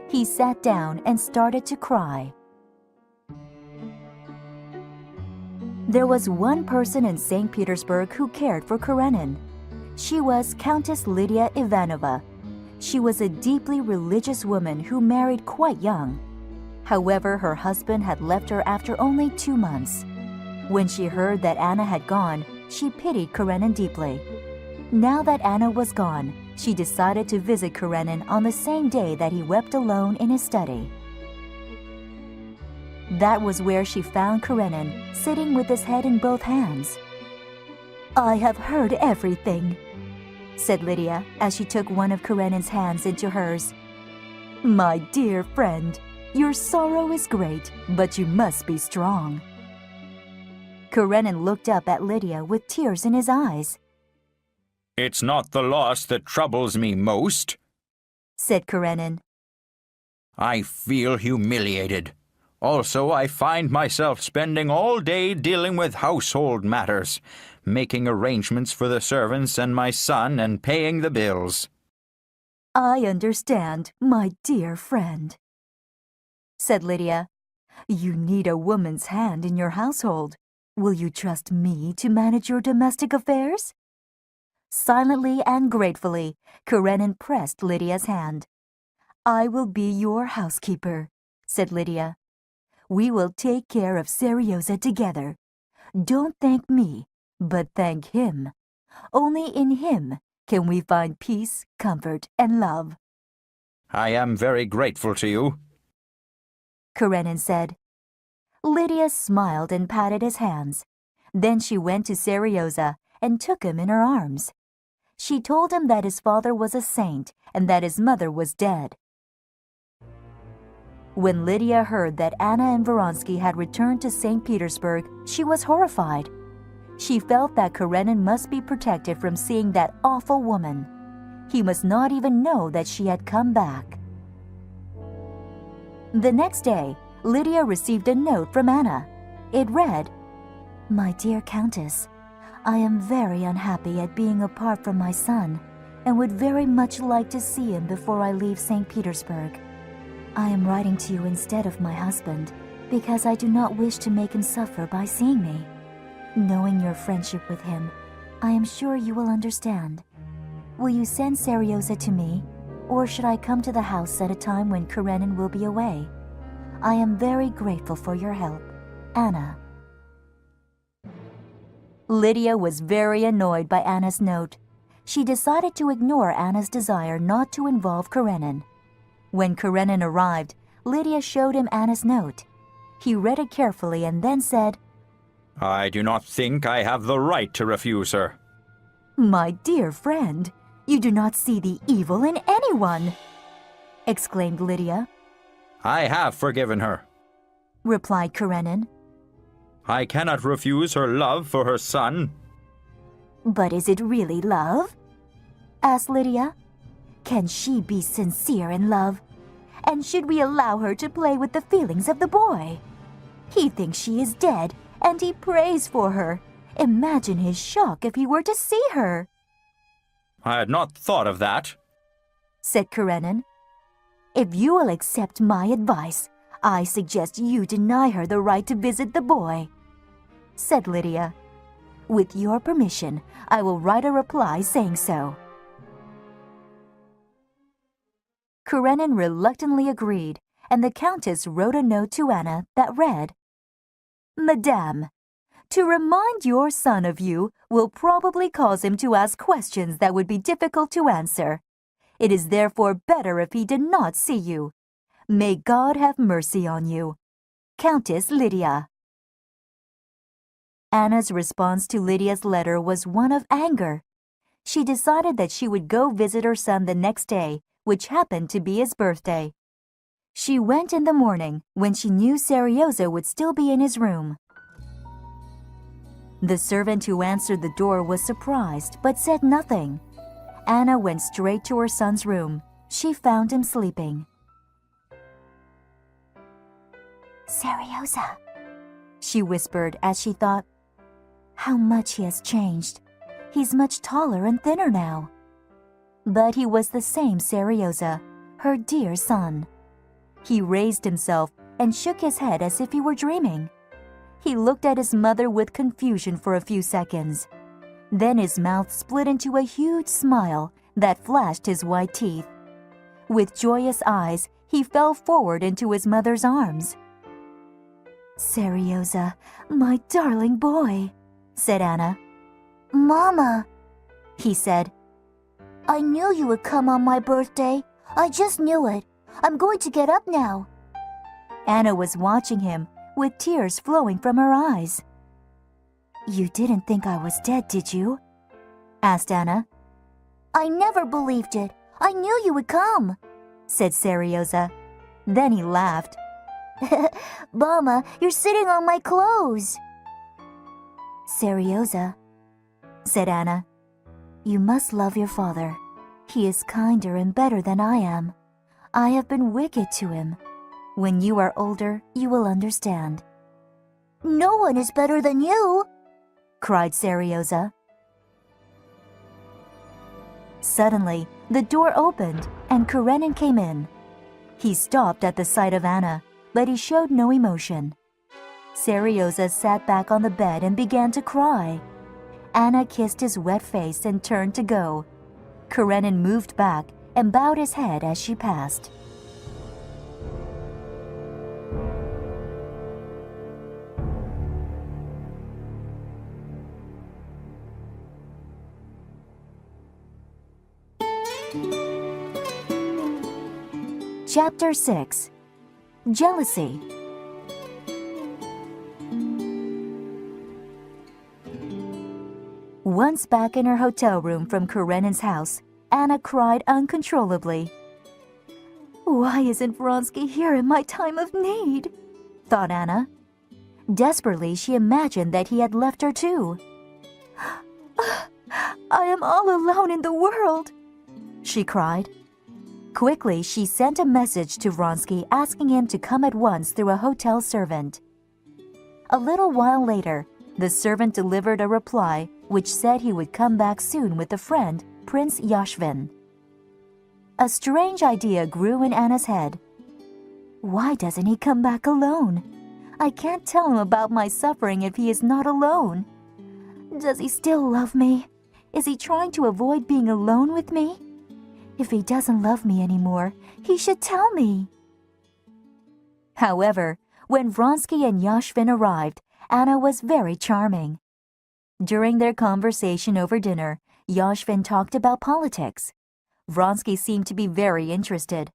He sat down and started to cry. There was one person in St. Petersburg who cared for Karenin. She was Countess Lydia Ivanova. She was a deeply religious woman who married quite young. However, her husband had left her after only 2 months. When she heard that Anna had gone, she pitied Karenin deeply. Now that Anna was gone, she decided to visit Karenin on the same day that he wept alone in his study. That was where she found Karenin, sitting with his head in both hands. "I have heard everything," said Lydia as she took one of Karenin's hands into hers. "My dear friend, your sorrow is great, but you must be strong." Karenin looked up at Lydia with tears in his eyes. "It's not the loss that troubles me most," said Karenin. "I feel humiliated. Also, I find myself spending all day dealing with household matters, making arrangements for the servants and my son and paying the bills." "I understand, my dear friend," said Lydia. "You need a woman's hand in your household. Will you trust me to manage your domestic affairs?" Silently and gratefully, Karenin pressed Lydia's hand. "I will be your housekeeper," said Lydia. "We will take care of Serioza together. Don't thank me, but thank him. Only in him can we find peace, comfort, and love." "I am very grateful to you," Karenin said. Lydia smiled and patted his hands. Then she went to Serioza and took him in her arms. She told him that his father was a saint and that his mother was dead. When Lydia heard that Anna and Vronsky had returned to St. Petersburg, she was horrified. She felt that Karenin must be protected from seeing that awful woman. He must not even know that she had come back. The next day, Lydia received a note from Anna. It read, "My dear Countess, I am very unhappy at being apart from my son and would very much like to see him before I leave St. Petersburg. I am writing to you instead of my husband because I do not wish to make him suffer by seeing me. Knowing your friendship with him, I am sure you will understand. Will you send Serioza to me, or should I come to the house at a time when Karenin will be away? I am very grateful for your help. Anna." Lydia was very annoyed by Anna's note. She decided to ignore Anna's desire not to involve Karenin. When Karenin arrived, Lydia showed him Anna's note. He read it carefully and then said, "I do not think I have the right to refuse her." "My dear friend, you do not see the evil in anyone," exclaimed Lydia. "I have forgiven her," replied Karenin. "I cannot refuse her love for her son." "But is it really love?" asked Lydia. "Can she be sincere in love? And should we allow her to play with the feelings of the boy? He thinks she is dead, and he prays for her. Imagine his shock if he were to see her," "I had not thought of that," said Karenin. "If you will accept my advice, I suggest you deny her the right to visit the boy," said Lydia. "With your permission, I will write a reply saying so." Karenin reluctantly agreed, and the Countess wrote a note to Anna that read, "Madame, to remind your son of you will probably cause him to ask questions that would be difficult to answer. It is therefore better if he did not see you. May God have mercy on you. Countess Lydia." Anna's response to Lydia's letter was one of anger. She decided that she would go visit her son the next day, which happened to be his birthday. She went in the morning when she knew Serioza would still be in his room. The servant who answered the door was surprised but said nothing. Anna went straight to her son's room. She found him sleeping. "Serioza," she whispered as she thought, "how much he has changed. He's much taller and thinner now." But he was the same Serioza, her dear son. He raised himself and shook his head as if he were dreaming. He looked at his mother with confusion for a few seconds. Then his mouth split into a huge smile that flashed his white teeth. With joyous eyes, he fell forward into his mother's arms. "Serioza, my darling boy," said Anna. "Mama," he said. "I knew you would come on my birthday. I just knew it. I'm going to get up now." Anna was watching him with tears flowing from her eyes. "You didn't think I was dead, did you?" asked Anna. "I never believed it. I knew you would come," said Serioza. Then he laughed. "Mama, you're sitting on my clothes." "Serioza," said Anna, "you must love your father. He is kinder and better than I am. I have been wicked to him. When you are older, you will understand." "No one is better than you," cried Serioza. Suddenly, the door opened and Karenin came in. He stopped at the sight of Anna, but he showed no emotion. Serioza sat back on the bed and began to cry. Anna kissed his wet face and turned to go. Karenin moved back and bowed his head as she passed. Chapter 6. Jealousy. Once back in her hotel room from Karenin's house, Anna cried uncontrollably. "Why isn't Vronsky here in my time of need?" thought Anna. Desperately, she imagined that he had left her too. "I am all alone in the world," she cried. Quickly, she sent a message to Vronsky asking him to come at once through a hotel servant. A little while later, the servant delivered a reply which said he would come back soon with a friend, Prince Yashvin. A strange idea grew in Anna's head. Why doesn't he come back alone? I can't tell him about my suffering if he is not alone. Does he still love me? Is he trying to avoid being alone with me? If he doesn't love me anymore, he should tell me. However, when Vronsky and Yashvin arrived, Anna was very charming. During their conversation over dinner, Yashvin talked about politics. Vronsky seemed to be very interested.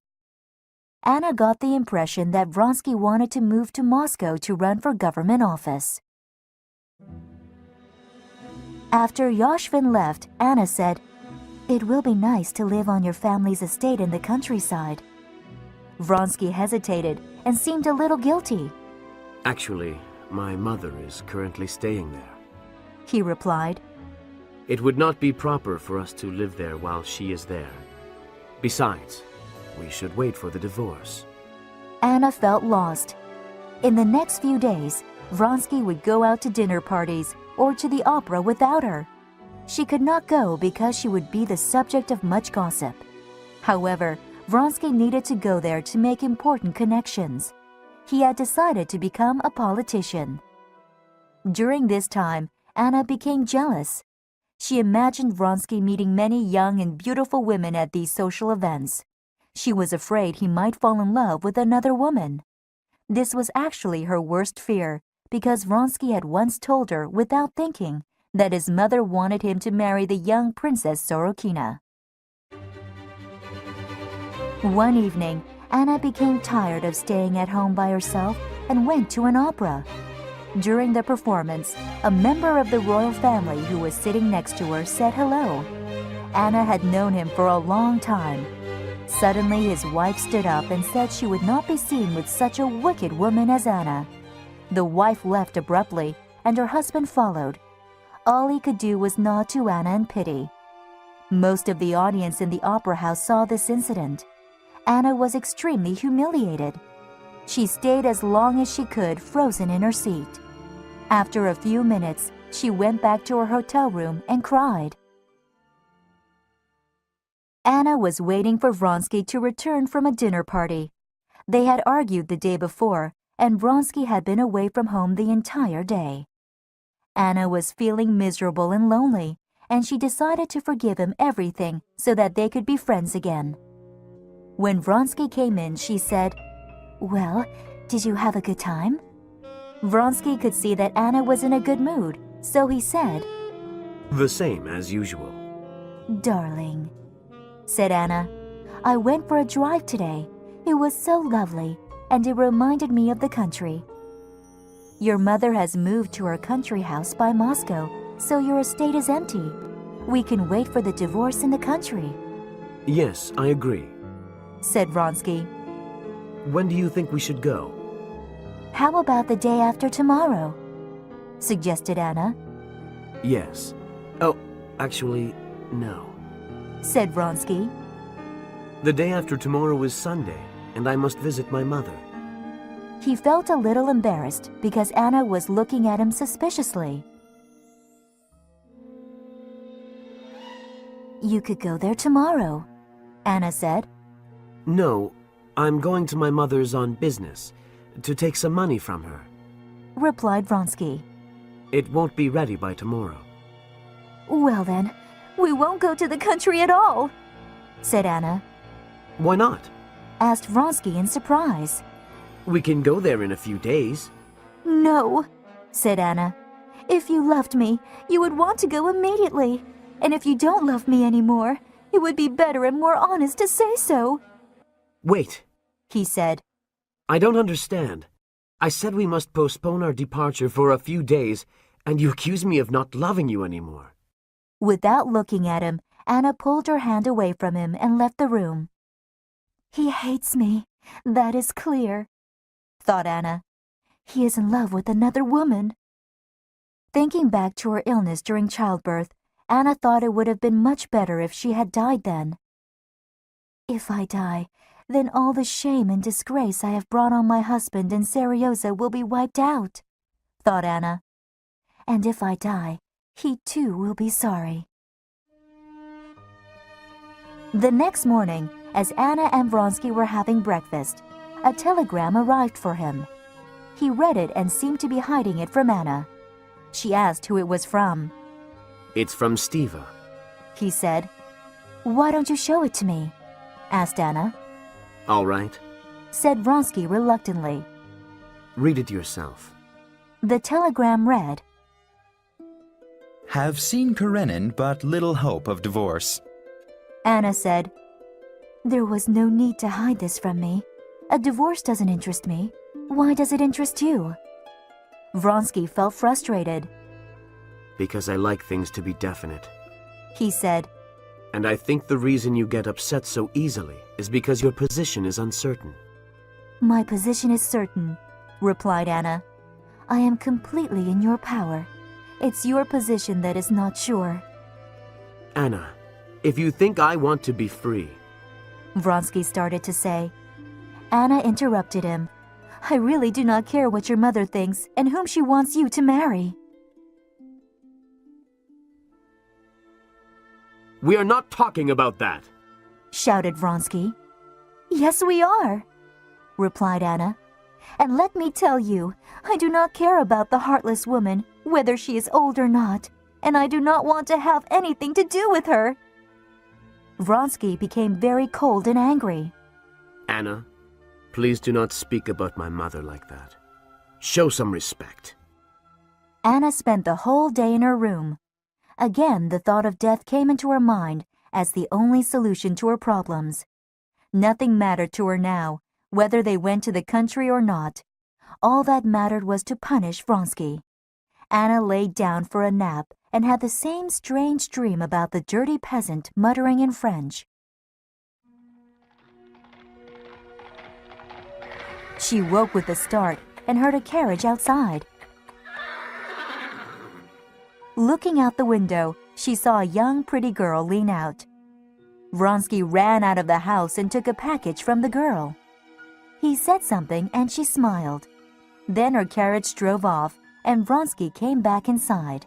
Anna got the impression that Vronsky wanted to move to Moscow to run for government office. After Yashvin left, Anna said, "It will be nice to live on your family's estate in the countryside." Vronsky hesitated and seemed a little guilty. Actually, my mother is currently staying there. He replied. It would not be proper for us to live there while she is there. Besides, we should wait for the divorce. Anna felt lost. In the next few days, Vronsky would go out to dinner parties or to the opera without her. She could not go because she would be the subject of much gossip. However, Vronsky needed to go there to make important connections. he had decided to become a politician. During this time, Anna became jealous. She imagined Vronsky meeting many young and beautiful women at these social events. She was afraid he might fall in love with another woman. This was actually her worst fear, because Vronsky had once told her, without thinking, that his mother wanted him to marry the young Princess Sorokina. One evening, Anna became tired of staying at home by herself and went to an opera. During the performance, a member of the royal family who was sitting next to her said hello. Anna had known him for a long time. Suddenly, his wife stood up and said she would not be seen with such a wicked woman as Anna. The wife left abruptly, and her husband followed. All he could do was nod to Anna in pity. Most of the audience in the opera house saw this incident. Anna was extremely humiliated. She stayed as long as she could, frozen in her seat. After a few minutes, she went back to her hotel room and cried. Anna was waiting for Vronsky to return from a dinner party. They had argued the day before, and Vronsky had been away from home the entire day. Anna was feeling miserable and lonely, and she decided to forgive him everything so that they could be friends again. When Vronsky came in, she said, "Well, did you have a good time?" Vronsky could see that Anna was in a good mood, so he said, The same as usual. "Darling," said Anna, "I went for a drive today. It was so lovely, and it reminded me of the country. Your mother has moved to her country house by Moscow, so your estate is empty. We can wait for the divorce in the country," Yes, I agree. said Vronsky. When do you think we should go? "How about the day after tomorrow?" suggested Anna, Yes. Oh, actually, no. said Vronsky. The day after tomorrow is Sunday, and I must visit my mother. He felt a little embarrassed because Anna was looking at him suspiciously. "You could go there tomorrow," Anna said. No, I'm going to my mother's on business, to take some money from her. Replied Vronsky. It won't be ready by tomorrow. "Well then, we won't go to the country at all," said Anna. Why not? Asked Vronsky in surprise. We can go there in a few days. "No," said Anna. "If you loved me, you would want to go immediately. And if you don't love me anymore, it would be better and more honest to say so," Wait, he said. I don't understand. I said we must postpone our departure for a few days, and you accuse me of not loving you anymore. Without looking at him, Anna pulled her hand away from him and left the room. "He hates me, that is clear," thought Anna. "He is in love with another woman." Thinking back to her illness during childbirth, Anna thought it would have been much better if she had died then. "If I die, then all the shame and disgrace I have brought on my husband and Seryoza will be wiped out," thought Anna. "And if I die, he too will be sorry." The next morning, as Anna and Vronsky were having breakfast, a telegram arrived for him. He read it and seemed to be hiding it from Anna. She asked who it was from. It's from Stiva. He said. "Why don't you show it to me?" asked Anna. All right. Said Vronsky reluctantly. Read it yourself. The telegram read, Have seen Karenin, but little hope of divorce. Anna said, "There was no need to hide this from me. A divorce doesn't interest me. Why does it interest you?" Vronsky felt frustrated. Because I like things to be definite. He said, And I think the reason you get upset so easily is because your position is uncertain. "My position is certain," replied Anna. "I am completely in your power. It's your position that is not sure." Anna, if you think I want to be free... Vronsky started to say. Anna interrupted him. "I really do not care what your mother thinks and whom she wants you to marry." We are not talking about that. Shouted Vronsky. "Yes, we are," replied Anna. And let me tell you, I do not care about the heartless woman, whether she is old or not, and I do not want to have anything to do with her." Vronsky became very cold and angry. Anna, please do not speak about my mother like that. Show some respect. Anna spent the whole day in her room. Again, the thought of death came into her mind as the only solution to her problems. Nothing mattered to her now, whether they went to the country or not. All that mattered was to punish Vronsky. Anna laid down for a nap and had the same strange dream about the dirty peasant muttering in French. She woke with a start and heard a carriage outside. Looking out the window, she saw a young, pretty girl lean out. Vronsky ran out of the house and took a package from the girl. He said something and she smiled. Then her carriage drove off and Vronsky came back inside.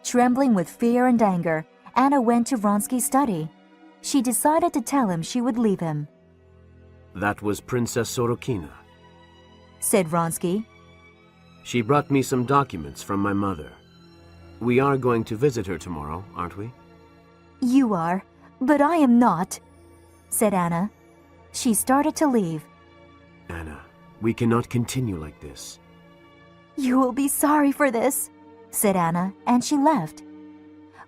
Trembling with fear and anger, Anna went to Vronsky's study. She decided to tell him she would leave him. That was Princess Sorokina, said Vronsky. She brought me some documents from my mother. We are going to visit her tomorrow, aren't we? You are, but I am not, said Anna. She started to leave. Anna, we cannot continue like this. You will be sorry for this, said Anna, and she left.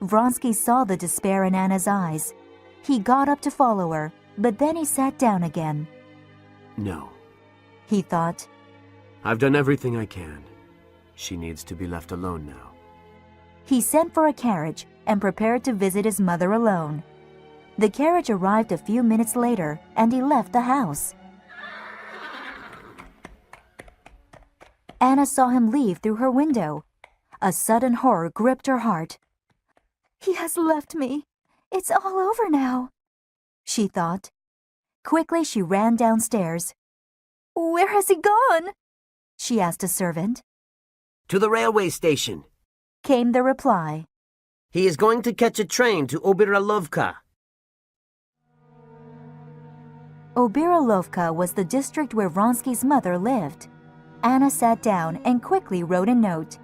Vronsky saw the despair in Anna's eyes. He got up to follow her, but then he sat down again. No, he thought. I've done everything I can. She needs to be left alone now. He sent for a carriage and prepared to visit his mother alone. The carriage arrived a few minutes later, and he left the house. Anna saw him leave through her window. A sudden horror gripped her heart. He has left me. It's all over now, she thought. Quickly she ran downstairs. Where has he gone? She asked a servant. To the railway station. Came the reply. He is going to catch a train to Obiralovka. Obiralovka was the district where Vronsky's mother lived. Anna sat down and quickly wrote a note.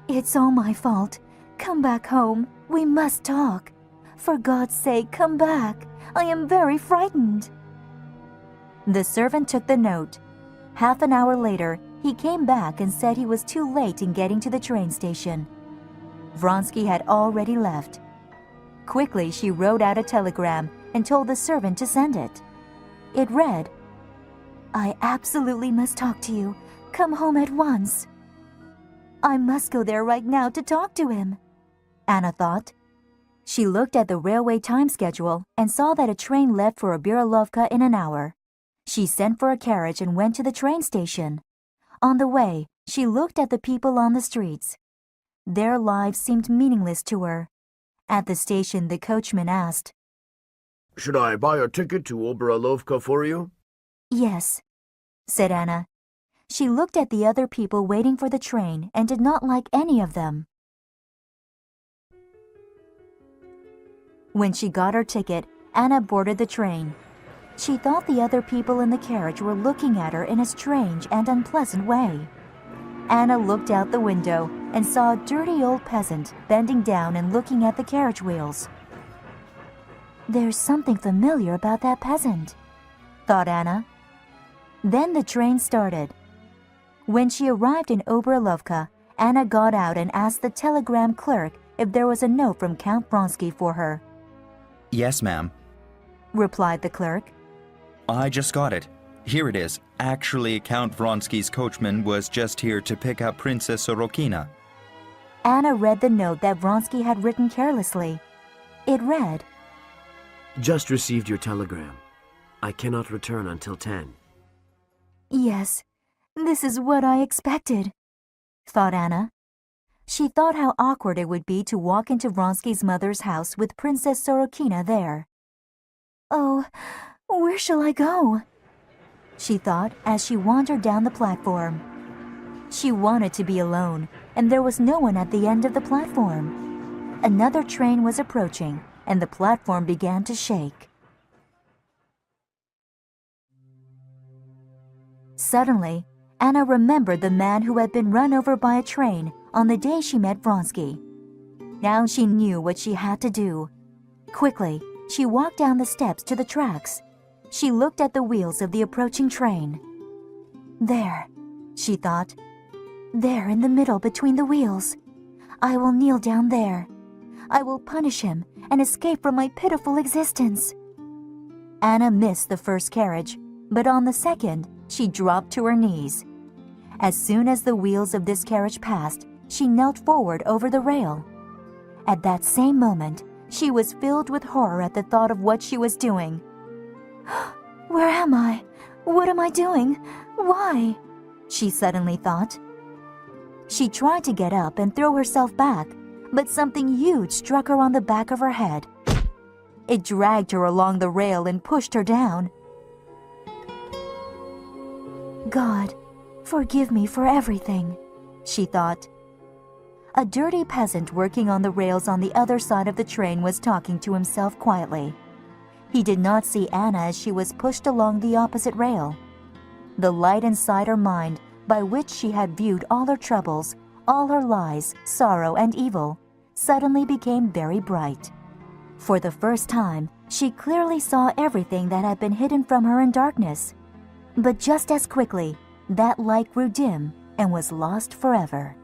It's all my fault. Come back home. We must talk. For God's sake, come back. I am very frightened. The servant took the note. Half an hour later, he came back and said he was too late in getting to the train station. Vronsky had already left. Quickly, she wrote out a telegram and told the servant to send it. It read, I absolutely must talk to you. Come home at once. I must go there right now to talk to him, Anna thought. She looked at the railway time schedule and saw that a train left for Obiralovka in an hour. She sent for a carriage and went to the train station. On the way, she looked at the people on the streets. Their lives seemed meaningless to her. At the station, the coachman asked, Should I buy a ticket to Obiralovka for you? Yes, said Anna. She looked at the other people waiting for the train and did not like any of them. When she got her ticket, Anna boarded the train. She thought the other people in the carriage were looking at her in a strange and unpleasant way. Anna looked out the window and saw a dirty old peasant bending down and looking at the carriage wheels. There's something familiar about that peasant, thought Anna. Then the train started. When she arrived in Obiralovka, Anna got out and asked the telegram clerk if there was a note from Count Vronsky for her. Yes, ma'am. Replied the clerk. I just got it. Here it is. Actually, Count Vronsky's coachman was just here to pick up Princess Sorokina. Anna read the note that Vronsky had written carelessly. It read, Just received your telegram. I cannot return until 10. Yes, this is what I expected, thought Anna. She thought how awkward it would be to walk into Vronsky's mother's house with Princess Sorokina there. Oh, where shall I go? She thought as she wandered down the platform. She wanted to be alone, and there was no one at the end of the platform. Another train was approaching, and the platform began to shake. Suddenly, Anna remembered the man who had been run over by a train on the day she met Vronsky. Now she knew what she had to do. Quickly, she walked down the steps to the tracks. She looked at the wheels of the approaching train. There, she thought. There in the middle between the wheels. I will kneel down there. I will punish him and escape from my pitiful existence. Anna missed the first carriage, but on the second, she dropped to her knees. As soon as the wheels of this carriage passed, she knelt forward over the rail. At that same moment, she was filled with horror at the thought of what she was doing. Where am I? What am I doing? Why? She suddenly thought. She tried to get up and throw herself back, but something huge struck her on the back of her head. It dragged her along the rail and pushed her down. God, forgive me for everything, she thought. A dirty peasant working on the rails on the other side of the train was talking to himself quietly. He did not see Anna as she was pushed along the opposite rail. The light inside her mind, by which she had viewed all her troubles, all her lies, sorrow, and evil, suddenly became very bright. For the first time, she clearly saw everything that had been hidden from her in darkness. But just as quickly, that light grew dim and was lost forever.